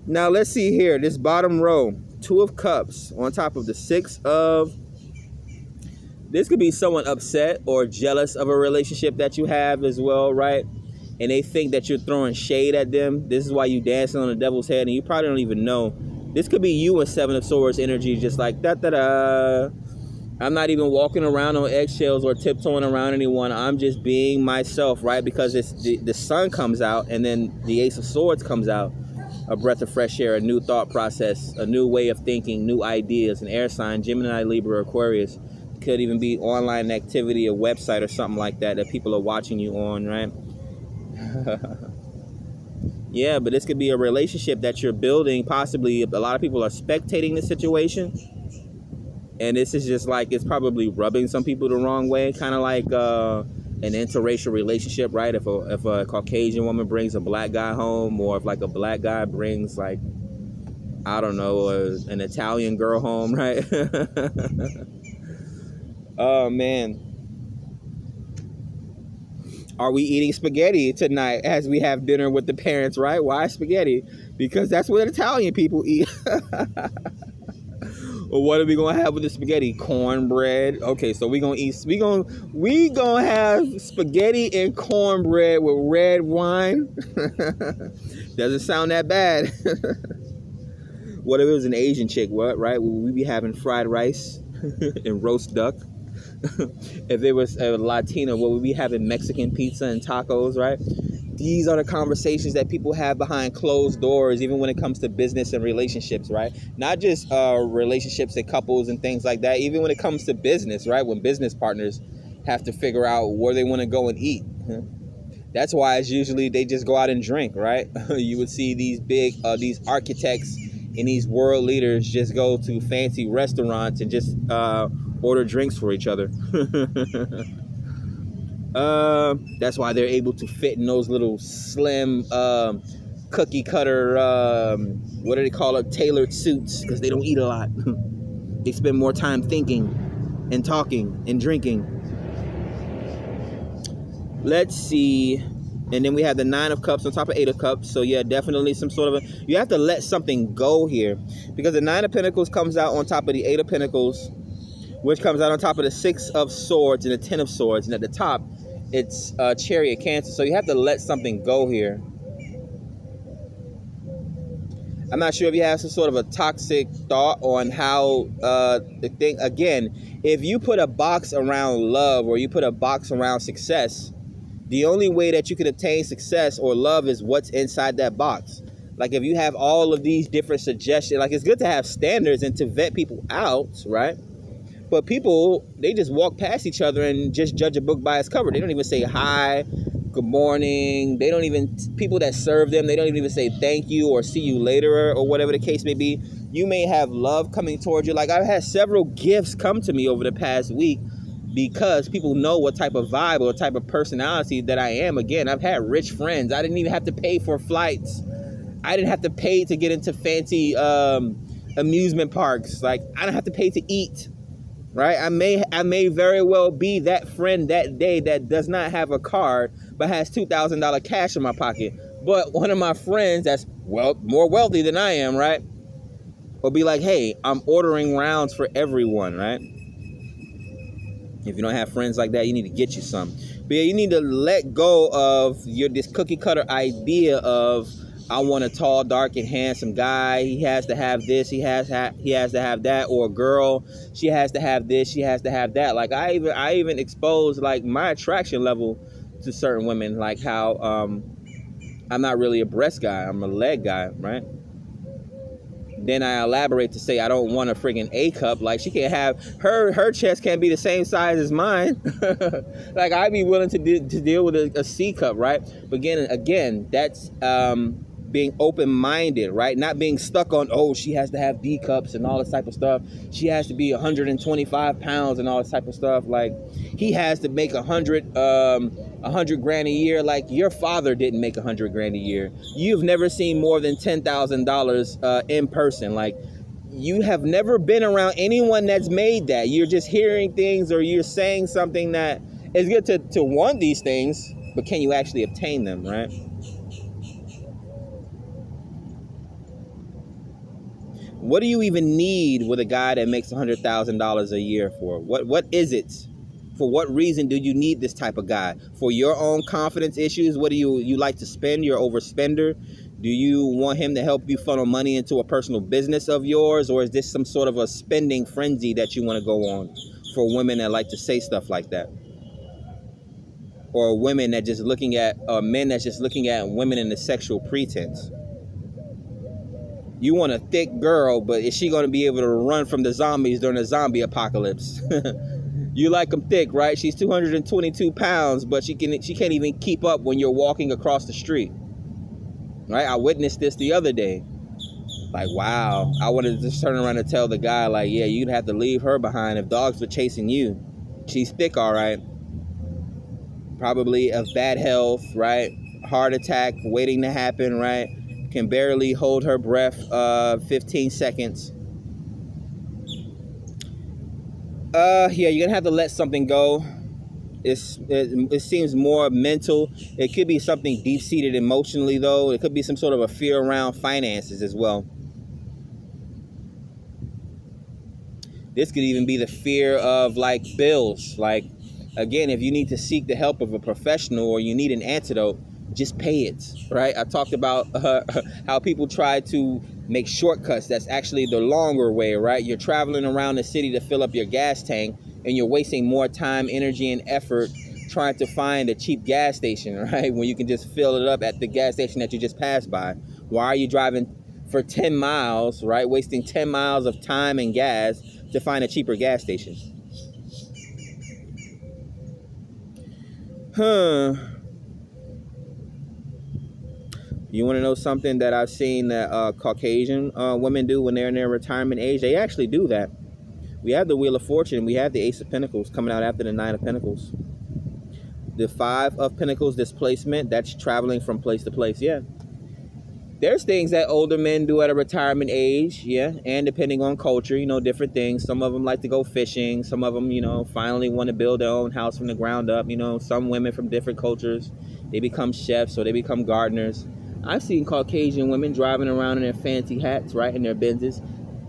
Now let's see here, this bottom row, 2 of Cups on top of the 6 of. This could be someone upset or jealous of a relationship that you have as well, right? And they think that you're throwing shade at them. This is why you dancing on the devil's head, and you probably don't even know. This could be you in 7 of Swords energy, just like da-da-da. I'm not even walking around on eggshells or tiptoeing around anyone. I'm just being myself, right? Because it's the sun comes out, and then the Ace of Swords comes out. A breath of fresh air, a new thought process, a new way of thinking, new ideas, an air sign, Gemini, Libra, Aquarius. Could even be online activity, a website or something like that people are watching you on, right? Yeah, but this could be a relationship that you're building. Possibly a lot of people are spectating the situation, and this is just like, it's probably rubbing some people the wrong way, kind of like an interracial relationship, right? If a Caucasian woman brings a black guy home, or if like a black guy brings like, I don't know, an Italian girl home, right? Oh man. Are we eating spaghetti tonight as we have dinner with the parents, right? Why spaghetti? Because that's what Italian people eat. Well, what are we gonna have with the spaghetti? Cornbread. Okay, so we gonna have spaghetti and cornbread with red wine. Doesn't sound that bad. What if it was an Asian chick? What, right? Would we be having fried rice and roast duck? If it was a Latina, would we be having Mexican pizza and tacos, right? These are the conversations that people have behind closed doors, even when it comes to business and relationships, right? Not just relationships and couples and things like that. Even when it comes to business, right? When business partners have to figure out where they want to go and eat. That's why it's usually they just go out and drink, right? You would see these big, these architects and these world leaders just go to fancy restaurants and just order drinks for each other. That's why they're able to fit in those little slim cookie cutter, what do they call it, tailored suits, because they don't eat a lot. They spend more time thinking and talking and drinking. Let's see. And then we have the 9 of Cups on top of 8 of Cups. So yeah, definitely some sort of you have to let something go here, because the 9 of Pentacles comes out on top of the 8 of Pentacles, which comes out on top of the 6 of Swords and the 10 of Swords. And at the top, it's Chariot, Cancer. So you have to let something go here. I'm not sure if you have some sort of a toxic thought on how the thing, again, if you put a box around love or you put a box around success, the only way that you can attain success or love is what's inside that box. Like if you have all of these different suggestions, like it's good to have standards and to vet people out, right? But people, they just walk past each other and just judge a book by its cover. They don't even say hi, good morning. They don't even, people that serve them, they don't even say thank you or see you later or whatever the case may be. You may have love coming towards you. Like I've had several gifts come to me over the past week because people know what type of vibe or type of personality that I am. Again, I've had rich friends. I didn't even have to pay for flights. I didn't have to pay to get into fancy amusement parks. Like I don't have to pay to eat. Right? I may very well be that friend that day that does not have a card but has $2,000 cash in my pocket. But one of my friends that's more wealthy than I am, right, will be like, hey, I'm ordering rounds for everyone, right? If you don't have friends like that, you need to get you some. But yeah, you need to let go of this cookie cutter idea of, I want a tall, dark, and handsome guy. He has to have this. He has to have that. Or a girl, she has to have this. She has to have that. Like I even expose like my attraction level to certain women. Like how I'm not really a breast guy. I'm a leg guy, right? Then I elaborate to say I don't want a friggin' A cup. Like she can't have her chest can't be the same size as mine. Like I'd be willing to deal with a C cup, right? But again, that's being open-minded, right? Not being stuck on, oh, she has to have D cups and all this type of stuff. She has to be 125 pounds and all this type of stuff. Like he has to make 100 grand a year. Like your father didn't make 100 grand a year. You've never seen more than $10,000 in person. Like you have never been around anyone that's made that. You're just hearing things or you're saying something that is good to want these things, but can you actually obtain them, right? What do you even need with a guy that makes $100,000 a year for? What is it? For what reason do you need this type of guy? For your own confidence issues? What do you like to spend? You're an overspender? Do you want him to help you funnel money into a personal business of yours? Or is this some sort of a spending frenzy that you want to go on for women that like to say stuff like that? Or women that just looking at, or men that's just looking at women in the sexual pretense? You want a thick girl, but is she going to be able to run from the zombies during the zombie apocalypse? You like them thick, right? She's 222 pounds, but she can't even keep up when you're walking across the street, right? I witnessed this the other day. Like, wow. I wanted to just turn around and tell the guy, like, yeah, you'd have to leave her behind if dogs were chasing you. She's thick, all right. probably of bad health, right? Heart attack waiting to happen, right? Can barely hold her breath 15 seconds. Yeah, you're gonna have to let something go. It seems more mental. It could be something deep-seated emotionally, though. It could be some sort of a fear around finances as well. This could even be the fear of like bills. Like, again, if you need to seek the help of a professional or you need an antidote, just pay it, right? I talked about how people try to make shortcuts. That's actually the longer way, right? You're traveling around the city to fill up your gas tank, and you're wasting more time, energy, and effort trying to find a cheap gas station, right? When you can just fill it up at the gas station that you just passed by. Why are you driving for 10 miles, right? Wasting 10 miles of time and gas to find a cheaper gas station. You want to know something that I've seen that Caucasian women do when they're in their retirement age? They actually do that. We have the Wheel of Fortune. We have the Ace of Pentacles coming out after the Nine of Pentacles. The Five of Pentacles displacement, that's traveling from place to place. Yeah. There's things that older men do at a retirement age, yeah, and depending on culture, different things. Some of them like to go fishing. Some of them, finally want to build their own house from the ground up. Some women from different cultures, they become chefs or they become gardeners. I've seen Caucasian women driving around in their fancy hats, right, in their Benzes.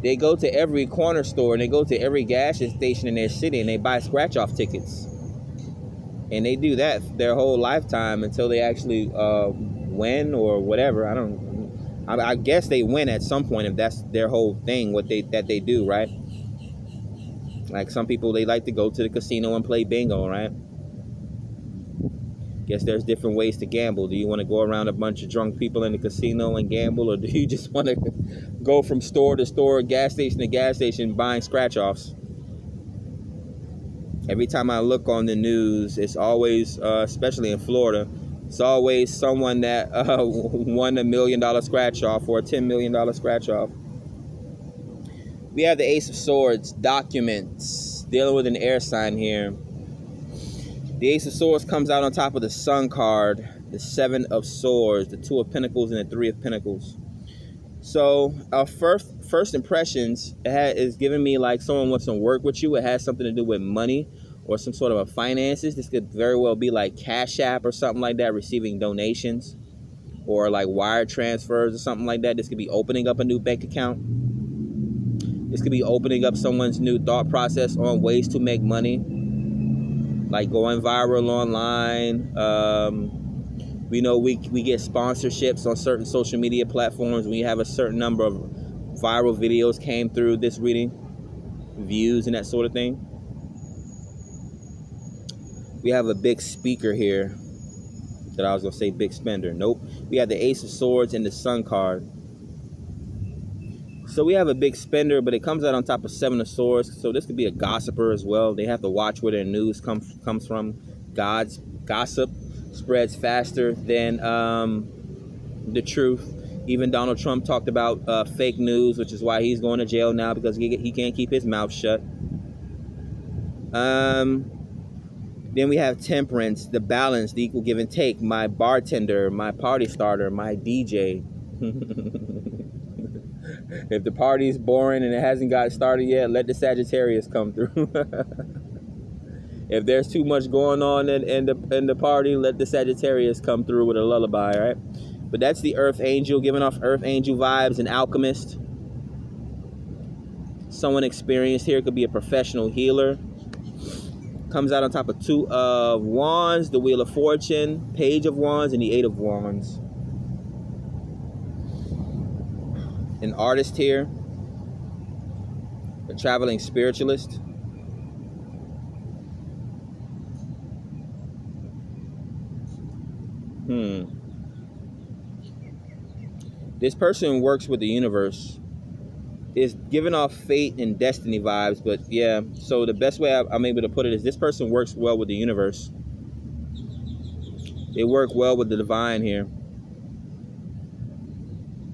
They go to every corner store and they go to every gas station in their city and they buy scratch-off tickets. And they do that their whole lifetime until they actually win or whatever. I guess they win at some point if that's their whole thing, that they do, right? Like some people, they like to go to the casino and play bingo, right? Guess there's different ways to gamble. Do you want to go around a bunch of drunk people in the casino and gamble, or do you just want to go from store to store, gas station to gas station, buying scratch-offs? Every time I look on the news, it's always, especially in Florida, it's always someone that won $1 million scratch-off or a $10 million scratch-off. We have the Ace of Swords, documents, dealing with an air sign here. The Ace of Swords comes out on top of the Sun card, the Seven of Swords, the Two of Pentacles, and the Three of Pentacles. So our first impressions is giving me like someone wants to work with you. It has something to do with money or some sort of a finances. This could very well be like Cashapp or something like that, receiving donations or like wire transfers or something like that. This could be opening up a new bank account. This could be opening up someone's new thought process on ways to make money, like going viral online. We know we get sponsorships on certain social media platforms. We have a certain number of viral videos came through this reading, views and that sort of thing. We have a big speaker here that I was going to say big spender. Nope. We have the Ace of Swords and the Sun card. So we have a big spender, but it comes out on top of Seven of Swords. So this could be a gossiper as well. They have to watch where their news comes from. God's gossip spreads faster than the truth. Even Donald Trump talked about fake news, which is why he's going to jail now, because he can't keep his mouth shut. Then we have Temperance, the balance, the equal give and take. My bartender, my party starter, my DJ. If the party's boring and it hasn't got started yet, let the Sagittarius come through. If there's too much going on in the party, let the Sagittarius come through with a lullaby, right? But that's the Earth Angel, giving off Earth Angel vibes, an alchemist. Someone experienced here, could be a professional healer. Comes out on top of Two of Wands, the Wheel of Fortune, Page of Wands, and the Eight of Wands. An artist here, a traveling spiritualist. This person works with the universe. Is giving off fate and destiny vibes, but yeah. So the best way I'm able to put it is this person works well with the universe. They work well with the divine here.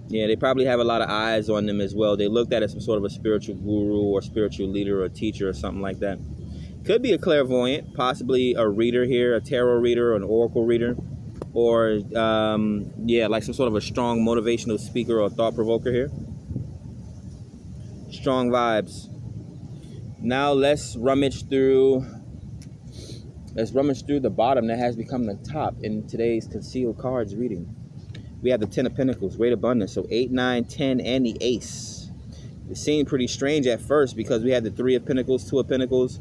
Yeah, they probably have a lot of eyes on them as well. They looked at as some sort of a spiritual guru or spiritual leader or teacher or something like that. Could be a clairvoyant, possibly a reader here, a tarot reader, an oracle reader, or yeah, like some sort of a strong motivational speaker or thought provoker here. Strong vibes. Now let's rummage through the bottom that has become the top in today's concealed cards reading. We have the 10 of Pentacles, great abundance. So 8, 9, 10, and the Ace. It seemed pretty strange at first because we had the 3 of Pentacles, 2 of Pentacles,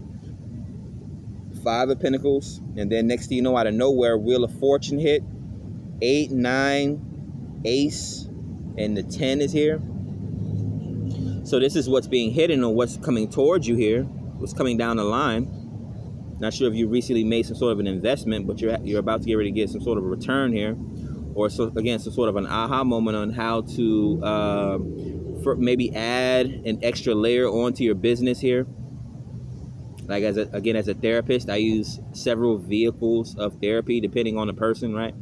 5 of Pentacles, and then next thing you know, out of nowhere, Wheel of Fortune hit. 8, 9, Ace, and the 10 is here. So this is what's being hidden or what's coming towards you here, what's coming down the line. Not sure if you recently made some sort of an investment, but you're about to get ready to get some sort of a return here. Or so, again, some sort of an aha moment on how to maybe add an extra layer onto your business here. Like as a therapist, I use several vehicles of therapy depending on the person, right?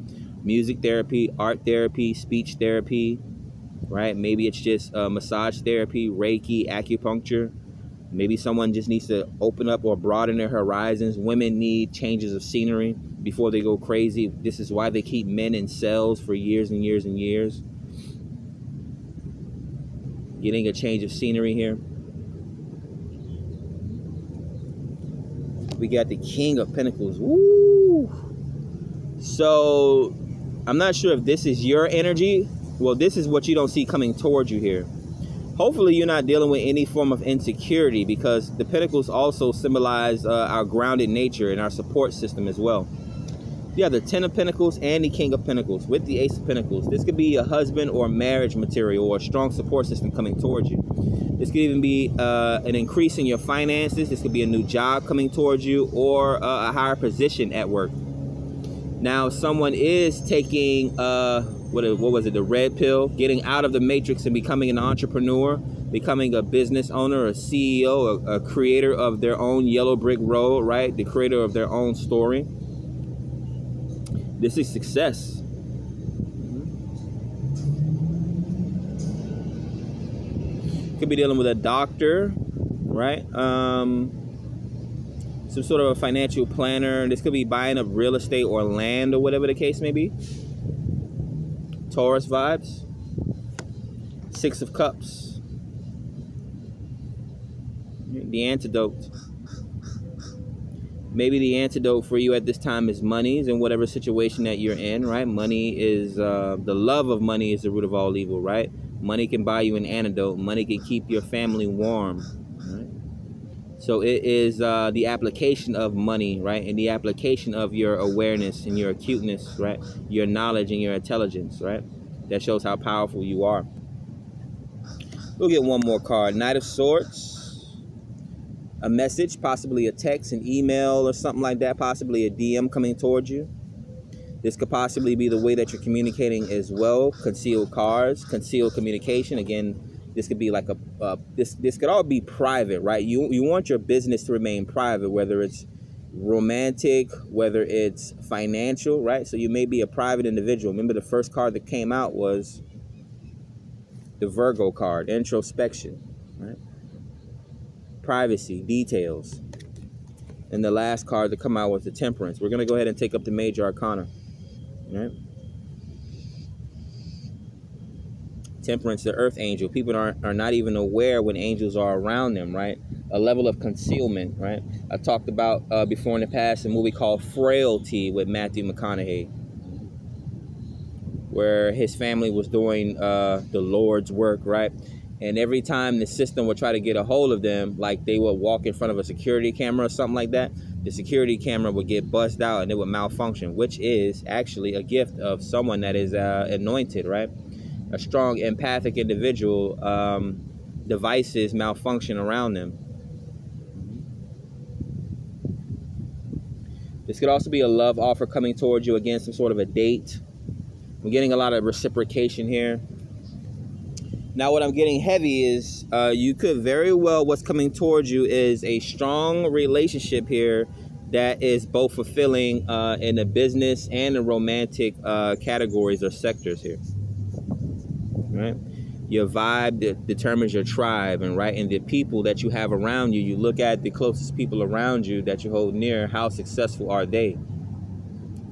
Music therapy, art therapy, speech therapy, right? Maybe it's just massage therapy, Reiki, acupuncture. Maybe someone just needs to open up or broaden their horizons. Women need changes of scenery before they go crazy. This is why they keep men in cells for years and years and years. Getting a change of scenery here. We got the King of Pentacles. Woo! So, I'm not sure if this is your energy. Well, this is what you don't see coming towards you here. Hopefully you're not dealing with any form of insecurity, because the Pentacles also symbolize our grounded nature and our support system as well. Yeah, the 10 of Pentacles and the King of Pentacles with the Ace of Pentacles. This could be a husband or marriage material or a strong support system coming towards you. This could even be an increase in your finances. This could be a new job coming towards you, or a higher position at work. Now, someone is taking, what was it, the red pill, getting out of the matrix and becoming an entrepreneur, becoming a business owner, a CEO, a creator of their own yellow brick road, right? The creator of their own story. This is success. Could be dealing with a doctor, right? Some sort of a financial planner. This could be buying up real estate or land or whatever the case may be. Taurus vibes. 6 of Cups. The antidote. Maybe the antidote for you at this time is monies in whatever situation that you're in, right? Money is, the love of money is the root of all evil, right? Money can buy you an antidote. Money can keep your family warm, right? So it is the application of money, right? And the application of your awareness and your acuteness, right? Your knowledge and your intelligence, right? That shows how powerful you are. We'll get one more card. Knight of Swords. A message, possibly a text, an email or something like that. Possibly a DM coming towards you. This could possibly be the way that you're communicating as well. Concealed cards, concealed communication. Again, this could be like this could all be private, right? You want your business to remain private, whether it's romantic, whether it's financial, right? So you may be a private individual. Remember, the first card that came out was the Virgo card, introspection, right? Privacy, details. And the last card to come out was the Temperance. We're going to go ahead and take up the Major Arcana, right? Temperance, the earth angel. People are not even aware when angels are around them, right? A level of concealment, right? I talked about before in the past a movie called Frailty with Matthew McConaughey, where his family was doing the Lord's work, right? And every time the system would try to get a hold of them, like they would walk in front of a security camera or something like that, the security camera would get buzzed out and it would malfunction, which is actually a gift of someone that is anointed, right? A strong empathic individual, devices malfunction around them. This could also be a love offer coming towards you, again, some sort of a date. I'm getting a lot of reciprocation here. Now, what I'm getting heavy is you could very well, what's coming towards you is a strong relationship here that is both fulfilling in the business and the romantic categories or sectors here. Right? Your vibe determines your tribe, and right, and the people that you have around you. You look at the closest people around you that you hold near. How successful are they?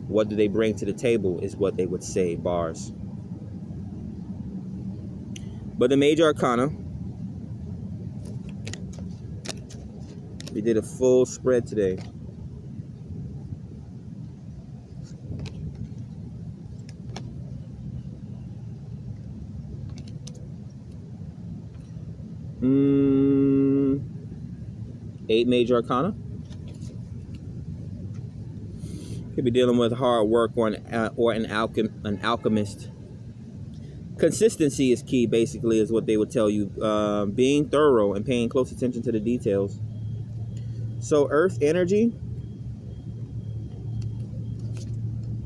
What do they bring to the table? Is what they would say. Bars. But the major arcana, we did a full spread today. Eight major arcana. Could be dealing with hard work or an alchemist. Consistency is key, basically, is what they would tell you. Being thorough and paying close attention to the details. So earth energy,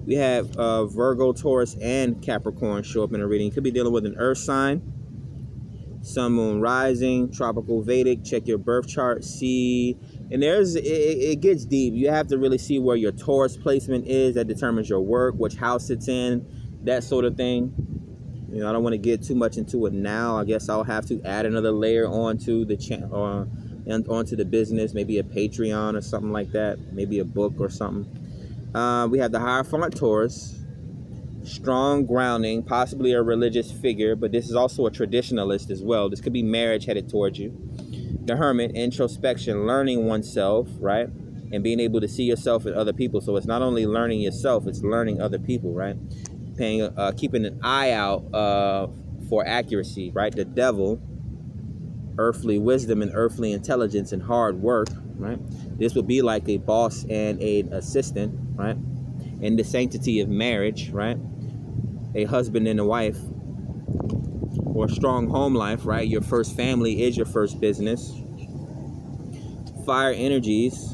we have Virgo, Taurus, and Capricorn show up in a reading. Could be dealing with an earth sign. Sun, moon, rising, tropical, Vedic. Check your birth chart. See, and it gets deep. You have to really see where your Taurus placement is. That determines your work, which house it's in, that sort of thing. You know, I don't want to get too much into it now. I guess I'll have to add another layer onto the channel, and onto the business, maybe a Patreon or something like that, maybe a book or something. We have the Hierophant Taurus. Strong grounding, possibly a religious figure, but this is also a traditionalist as well. This could be marriage headed towards you. The Hermit, introspection, learning oneself, right? And being able to see yourself in other people. So it's not only learning yourself, it's learning other people, right? Keeping an eye out for accuracy, right? The Devil, earthly wisdom and earthly intelligence and hard work, right? This would be like a boss and an assistant, right? And the sanctity of marriage, right? A husband and a wife, or a strong home life, right? Your first family is your first business. Fire energies,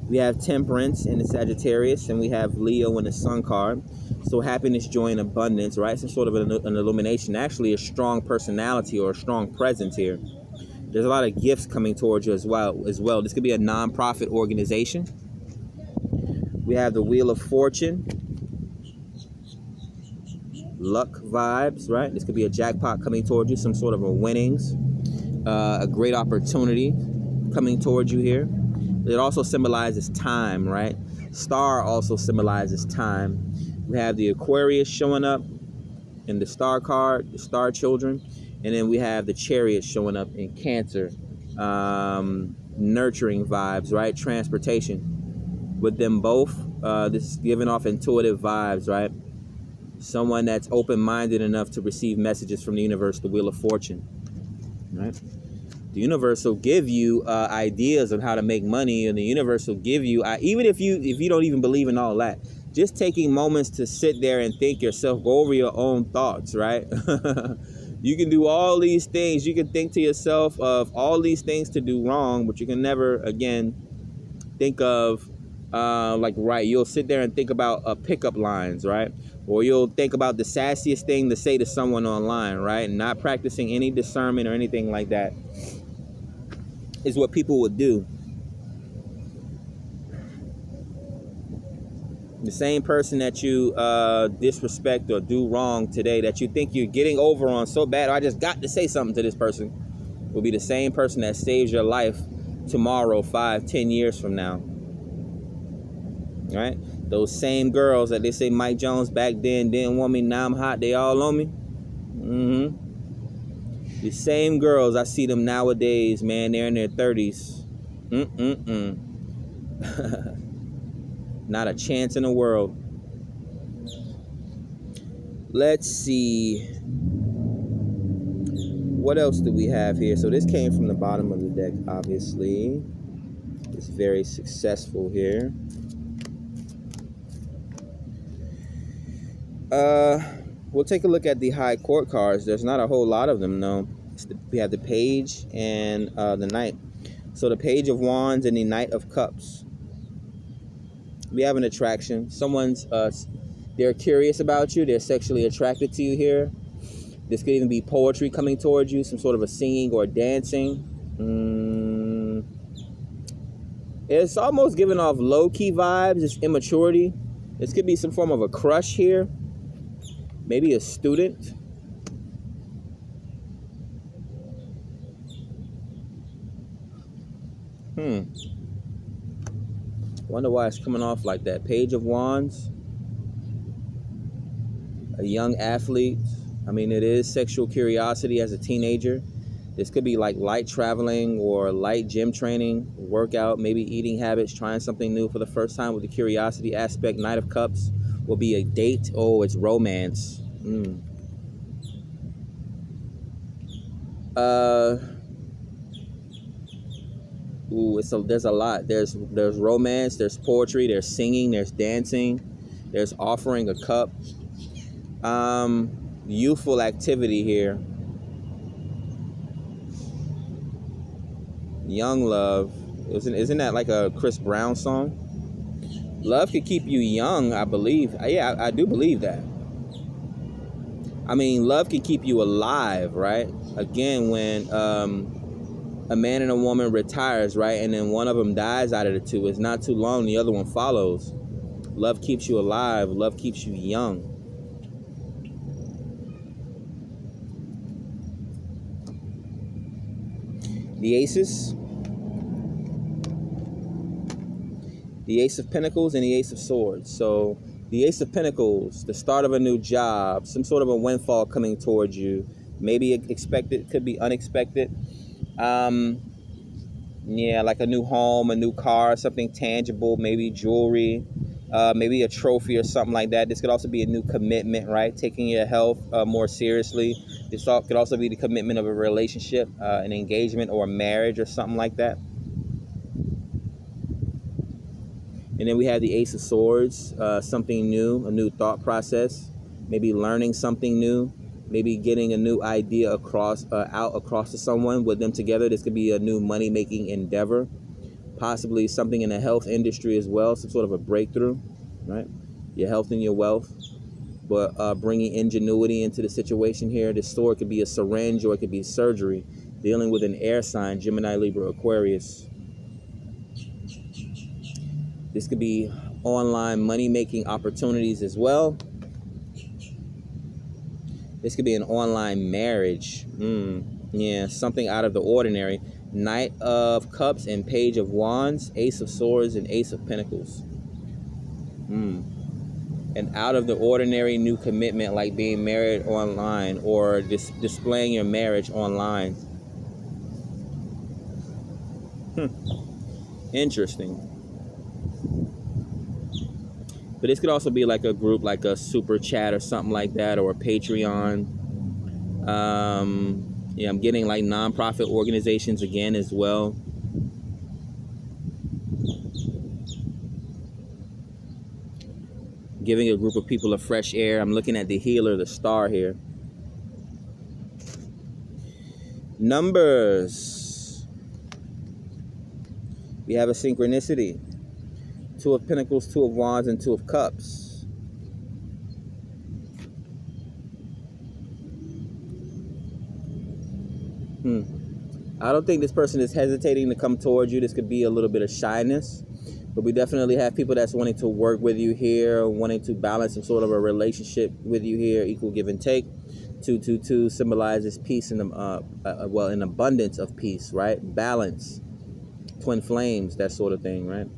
we have Temperance in the Sagittarius, and we have Leo in the Sun card. So happiness, joy, and abundance, right? Some sort of an illumination, actually a strong personality or a strong presence here. There's a lot of gifts coming towards you as well. This could be a non-profit organization. We have the Wheel of Fortune. Luck vibes, right? This could be a jackpot coming towards you, some sort of a winnings, a great opportunity coming towards you here. It also symbolizes time, right? Star also symbolizes time. We have the Aquarius showing up in the Star card, the Star Children. And then we have the Chariot showing up in Cancer. Nurturing vibes, right? Transportation. With them both, this is giving off intuitive vibes, right? Someone that's open-minded enough to receive messages from the universe, the Wheel of Fortune, right? The universe will give you ideas on how to make money, and the universe will give you, even if you don't even believe in all that, just taking moments to sit there and think yourself, go over your own thoughts, right? You can do all these things. You can think to yourself of all these things to do wrong, but you can never, again, think of, right, you'll sit there and think about pickup lines, right? Or you'll think about the sassiest thing to say to someone online, right? And not practicing any discernment or anything like that is what people would do. The same person that you disrespect or do wrong today, that you think you're getting over on so bad, I just got to say something to this person, will be the same person that saves your life tomorrow, 5-10 years from now. Right? Those same girls that they say Mike Jones back then didn't want me, now I'm hot, they all on me. The same girls, I see them nowadays, man, they're in their 30s. Not a chance in the world. Let's see. What else do we have here? So this came from the bottom of the deck, obviously. It's very successful here. We'll take a look at the High Court cards. There's not a whole lot of them, no. We have the Page and the Knight. So the Page of Wands and the Knight of Cups. We have an attraction. Someone's, they're curious about you. They're sexually attracted to you here. This could even be poetry coming towards you, some sort of a singing or dancing. It's almost giving off low-key vibes. It's immaturity. This could be some form of a crush here. Maybe a student. Wonder why it's coming off like that. Page of Wands. A young athlete. I mean, it is sexual curiosity as a teenager. This could be like light traveling or light gym training, workout, maybe eating habits, trying something new for the first time with the curiosity aspect. Knight of Cups will be a date. Oh, it's romance. There's a lot. There's romance, there's poetry, there's singing, there's dancing, there's offering a cup. Youthful activity here. Young love. Isn't that like a Chris Brown song? Love could keep you young, I believe. Yeah, I do believe that. I mean, love can keep you alive, right? Again, when a man and a woman retires, right, and then one of them dies out of the two, it's not too long, the other one follows. Love keeps you alive. Love keeps you young. The Aces. The Ace of Pentacles and the Ace of Swords. So the Ace of Pentacles, the start of a new job, some sort of a windfall coming towards you. Maybe expected, could be unexpected. Yeah, like a new home, a new car, something tangible, maybe jewelry, maybe a trophy or something like that. This could also be a new commitment, right? Taking your health more seriously. This could also be the commitment of a relationship, an engagement or a marriage or something like that. And then we have the Ace of Swords, something new, a new thought process, maybe learning something new, maybe getting a new idea across to someone with them together. This could be a new money-making endeavor, possibly something in the health industry as well, some sort of a breakthrough, right? Your health and your wealth, but bringing ingenuity into the situation here. This sword could be a syringe or it could be surgery, dealing with an air sign, Gemini, Libra, Aquarius. This could be online money-making opportunities as well. This could be an online marriage. Yeah, something out of the ordinary. Knight of Cups and Page of Wands, Ace of Swords and Ace of Pentacles. An out of the ordinary new commitment, like being married online or displaying your marriage online. Interesting. But this could also be like a group, like a super chat or something like that, or a Patreon. Yeah, I'm getting like nonprofit organizations again as well. Giving a group of people a fresh air. I'm looking at the healer, the star here. Numbers. We have a synchronicity. 2 of Pentacles, 2 of Wands, and 2 of Cups. I don't think this person is hesitating to come towards you. This could be a little bit of shyness. But we definitely have people that's wanting to work with you here, wanting to balance some sort of a relationship with you here, equal give and take. 222 symbolizes peace and well, an abundance of peace, right? Balance, twin flames, that sort of thing, right?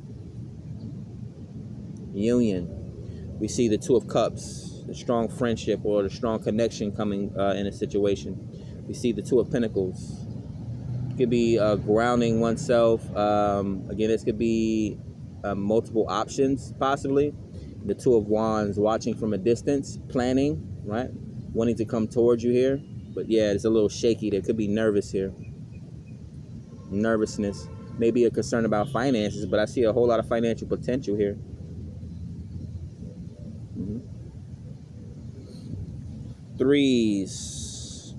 Union. We see the 2 of Cups, the strong friendship or the strong connection coming in a situation. We see the 2 of Pentacles. It could be grounding oneself. Again, this could be multiple options, possibly. The 2 of Wands, watching from a distance, planning, right? Wanting to come towards you here. But yeah, it's a little shaky. There could be nervous here. Nervousness. Maybe a concern about finances, but I see a whole lot of financial potential here. Threes.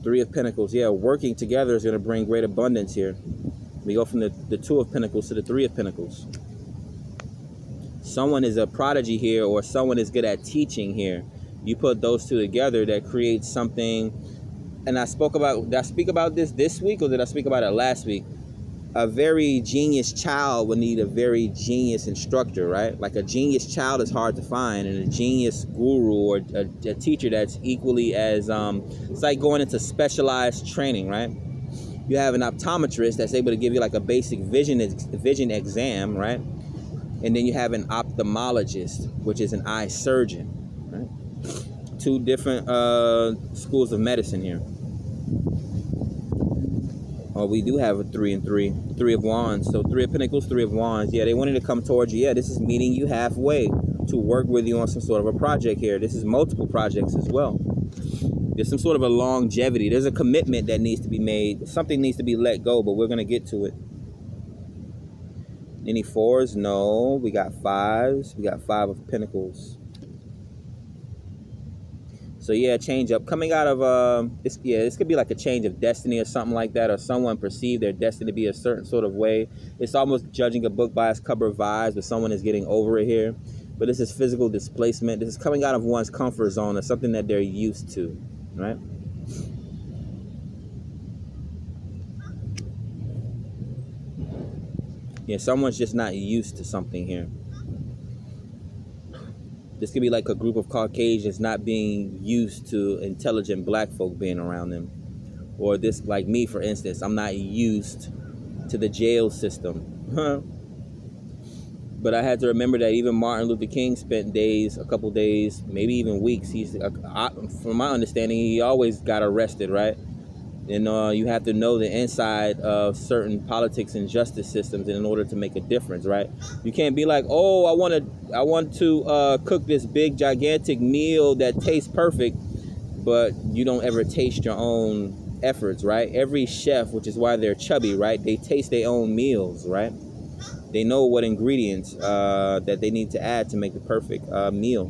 3 of Pentacles. Yeah, working together is going to bring great abundance here. We go from the 2 of Pentacles to the 3 of Pentacles. Someone is a prodigy here, or someone is good at teaching here. You put those two together, that creates something. And did I speak about this week, or did I speak about it last week? A very genius child would need a very genius instructor, right? Like a genius child is hard to find, and a genius guru or a teacher that's equally as, it's like going into specialized training, right? You have an optometrist that's able to give you like a basic vision exam, right? And then you have an ophthalmologist, which is an eye surgeon, right? Two different schools of medicine here. Oh, we do have a 3 and 3. 3 of Wands. So 3 of Pentacles, 3 of Wands. Yeah, they wanted to come towards you. Yeah, this is meeting you halfway to work with you on some sort of a project here. This is multiple projects as well. There's some sort of a longevity. There's a commitment that needs to be made. Something needs to be let go, but we're going to get to it. Any 4s? No. We got 5s. We got 5 of Pentacles. So yeah, change up. Coming out of, this could be like a change of destiny or something like that, or someone perceived their destiny to be a certain sort of way. It's almost judging a book by its cover vibes, but someone is getting over it here. But this is physical displacement. This is coming out of one's comfort zone or something that they're used to, right? Yeah, someone's just not used to something here. This could be like a group of Caucasians not being used to intelligent black folk being around them. Or this, like me, for instance, I'm not used to the jail system. But I had to remember that even Martin Luther King spent days, a couple days, maybe even weeks. From my understanding, he always got arrested, right? And you have to know the inside of certain politics and justice systems in order to make a difference, right? You can't be like, oh, I want to cook this big gigantic meal that tastes perfect, but you don't ever taste your own efforts, right? Every chef, which is why they're chubby, right? They taste their own meals, right? They know what ingredients that they need to add to make the perfect meal.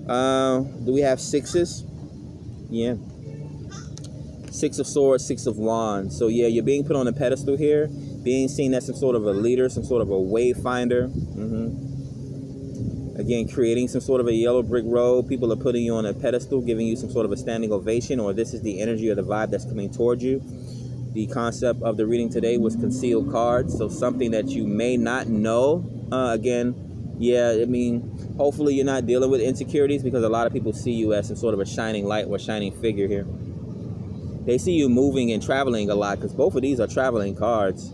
Do we have 6s? Yeah. 6 of Swords, 6 of Wands. So yeah, you're being put on a pedestal here, being seen as some sort of a leader, some sort of a wayfinder. Again, creating some sort of a yellow brick road. People are putting you on a pedestal, giving you some sort of a standing ovation, or this is the energy or the vibe that's coming towards you. The concept of the reading today was concealed cards, so something that you may not know. Again, yeah, I mean, hopefully you're not dealing with insecurities, because a lot of people see you as some sort of a shining light or shining figure here. They see you moving and traveling a lot, because both of these are traveling cards.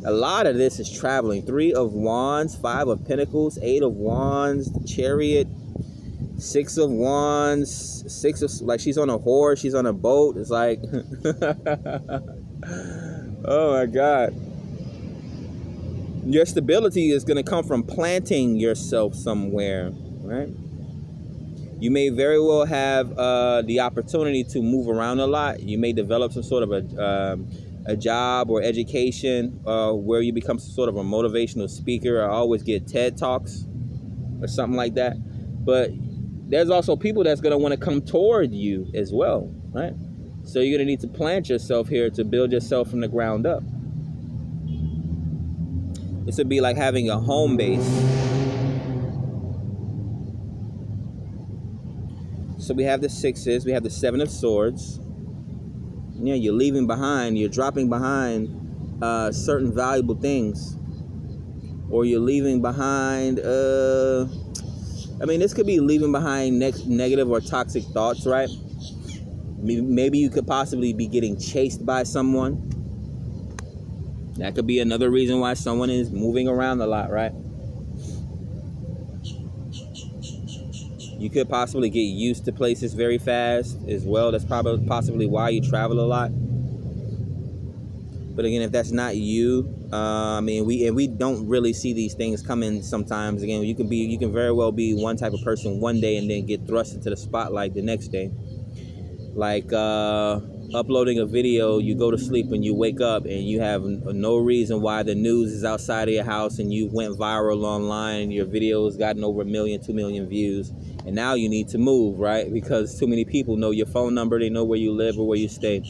A lot of this is traveling. 3 of Wands, 5 of Pentacles, 8 of Wands, the Chariot, 6 of Wands, 6 of, like she's on a horse, she's on a boat. It's like, oh my God. Your stability is going to come from planting yourself somewhere, right? You may very well have the opportunity to move around a lot. You may develop some sort of a job or education where you become some sort of a motivational speaker, or always get TED Talks or something like that. But there's also people that's going to want to come toward you as well, right? So you're going to need to plant yourself here to build yourself from the ground up. This would be like having a home base. So we have the 6s, we have the 7 of Swords. Yeah, you're leaving behind, you're dropping behind certain valuable things. Or you're leaving behind, I mean, this could be leaving behind negative or toxic thoughts, right? Maybe you could possibly be getting chased by someone. That could be another reason why someone is moving around a lot, right? You could possibly get used to places very fast as well. That's probably possibly why you travel a lot. But again, if that's not you, I mean, we don't really see these things coming sometimes. Again, you can very well be one type of person one day and then get thrust into the spotlight the next day. Like uploading a video, you go to sleep and you wake up and you have no reason why the news is outside of your house and you went viral online and your video has gotten over 1 million, 2 million views. And now you need to move, right? Because too many people know your phone number, they know where you live or where you stay.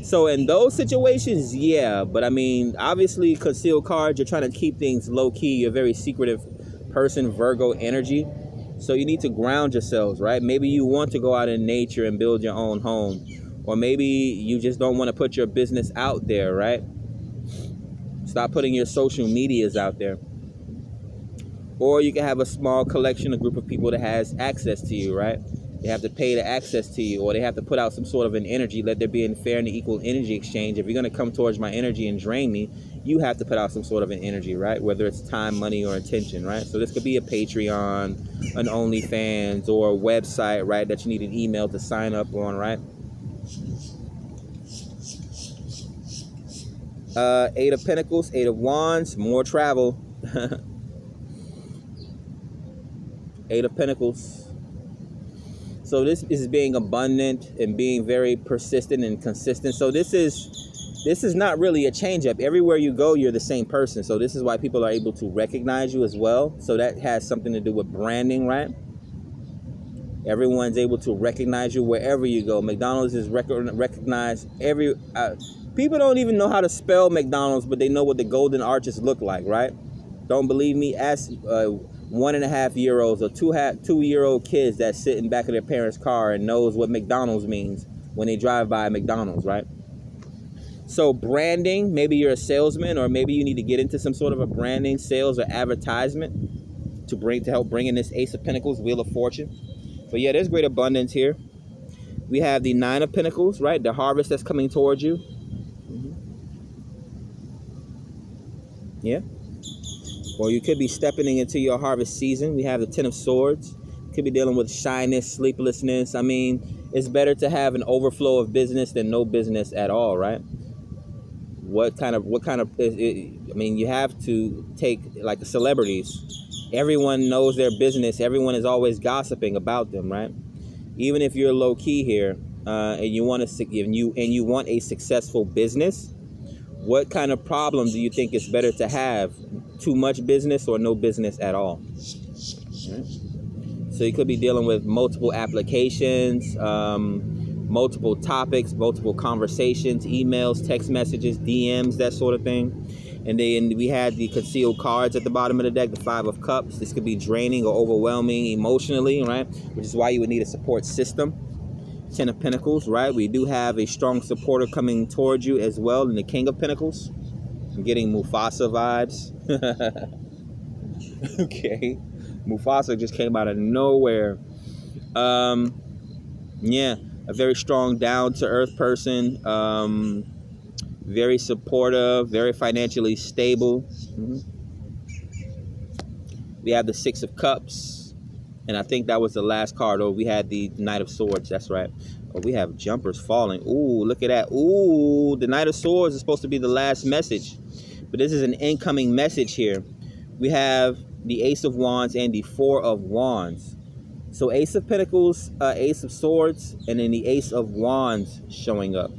So in those situations, yeah. But I mean, obviously concealed cards, you're trying to keep things low key. You're a very secretive person, Virgo energy. So you need to ground yourselves, right? Maybe you want to go out in nature and build your own home. Or maybe you just don't want to put your business out there, right? Stop putting your social medias out there. Or you can have a small collection, a group of people that has access to you, right? They have to pay to access to you, or they have to put out some sort of an energy. Let there be a fair and equal energy exchange. If you're going to come towards my energy and drain me, you have to put out some sort of an energy, right? Whether it's time, money, or attention, right? So this could be a Patreon, an OnlyFans, or a website, right, that you need an email to sign up on, right? Eight of Pentacles, Eight of Wands, more travel. Eight of Pentacles. So this is being abundant and being very persistent and consistent. So this is not really a change up. Everywhere you go, you're the same person. So this is why people are able to recognize you as well. So that has something to do with branding, right? Everyone's able to recognize you wherever you go. McDonald's is recognized every... people don't even know how to spell McDonald's, but they know what the golden arches look like, right? Don't believe me? Ask 1.5-year-olds or 2-year-old kids that sit in back of their parents' car and knows what McDonald's means when they drive by McDonald's, right? So branding, maybe you're a salesman, or maybe you need to get into some sort of a branding, sales, or advertisement to help bring in this Ace of Pentacles, Wheel of Fortune. But yeah, there's great abundance here. We have the Nine of Pentacles, right? The harvest that's coming towards you. Yeah. Or you could be stepping into your harvest season. We have the Ten of Swords. Could be dealing with shyness, sleeplessness. I mean, it's better to have an overflow of business than no business at all, right? I mean, you have to take like the celebrities. Everyone knows their business. Everyone is always gossiping about them, right? Even if you're low key here and you want a successful business, what kind of problem do you think is better to have? Too much business or no business at all? Right? So you could be dealing with multiple applications, multiple topics, multiple conversations, emails, text messages, DMs, that sort of thing. And then we had the concealed cards at the bottom of the deck, the Five of Cups. This could be draining or overwhelming emotionally, right? Which is why you would need a support system. Ten of Pentacles, right? We do have a strong supporter coming towards you as well in the King of Pentacles. I'm getting Mufasa vibes. Okay. Mufasa just came out of nowhere. Yeah, a very strong, down-to-earth person. Very supportive, very financially stable. We have the Six of Cups. And I think that was the last card. Oh, we had the Knight of Swords. That's right. Oh, we have jumpers falling. Ooh, look at that. Ooh, the Knight of Swords is supposed to be the last message. But this is an incoming message here. We have the Ace of Wands and the Four of Wands. So Ace of Pentacles, Ace of Swords, and then the Ace of Wands showing up.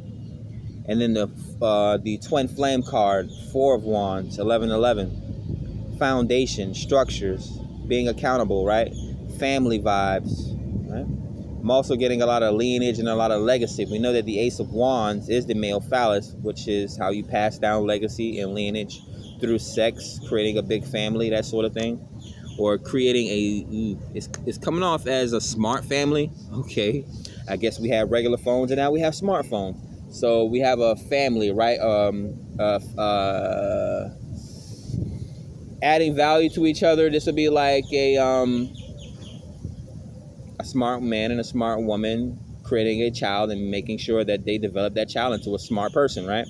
And then the Twin Flame card, Four of Wands, 1111. Foundation, structures, being accountable, right? Family vibes, right? I'm also getting a lot of lineage and a lot of legacy. We know that the Ace of Wands is the male phallus, which is how you pass down legacy and lineage through sex, creating a big family, that sort of thing. Or creating it's coming off as a smart family. Okay, I guess we have regular phones and now we have smartphones. So we have a family, right? Adding value to each other. This would be like a smart man and a smart woman creating a child and making sure that they develop that child into a smart person, right?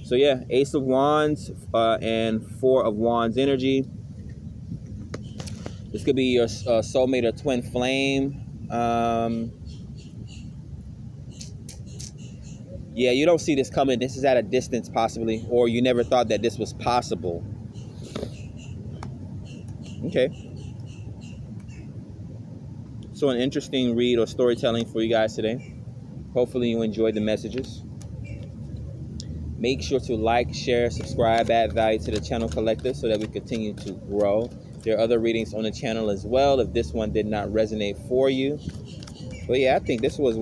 So yeah, Ace of Wands and Four of Wands energy. This could be your soulmate or twin flame. Yeah, you don't see this coming. This is at a distance possibly, or you never thought that this was possible. Okay. So an interesting read or storytelling for you guys today. Hopefully you enjoyed the messages. Make sure to like, share, subscribe, add value to the channel collective so that we continue to grow. There are other readings on the channel as well if this one did not resonate for you. But yeah, I think this was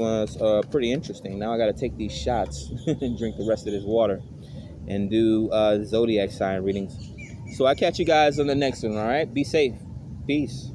pretty interesting. Now I got to take these shots and drink the rest of this water and do zodiac sign readings. So I'll catch you guys on the next one, all right? Be safe. Peace.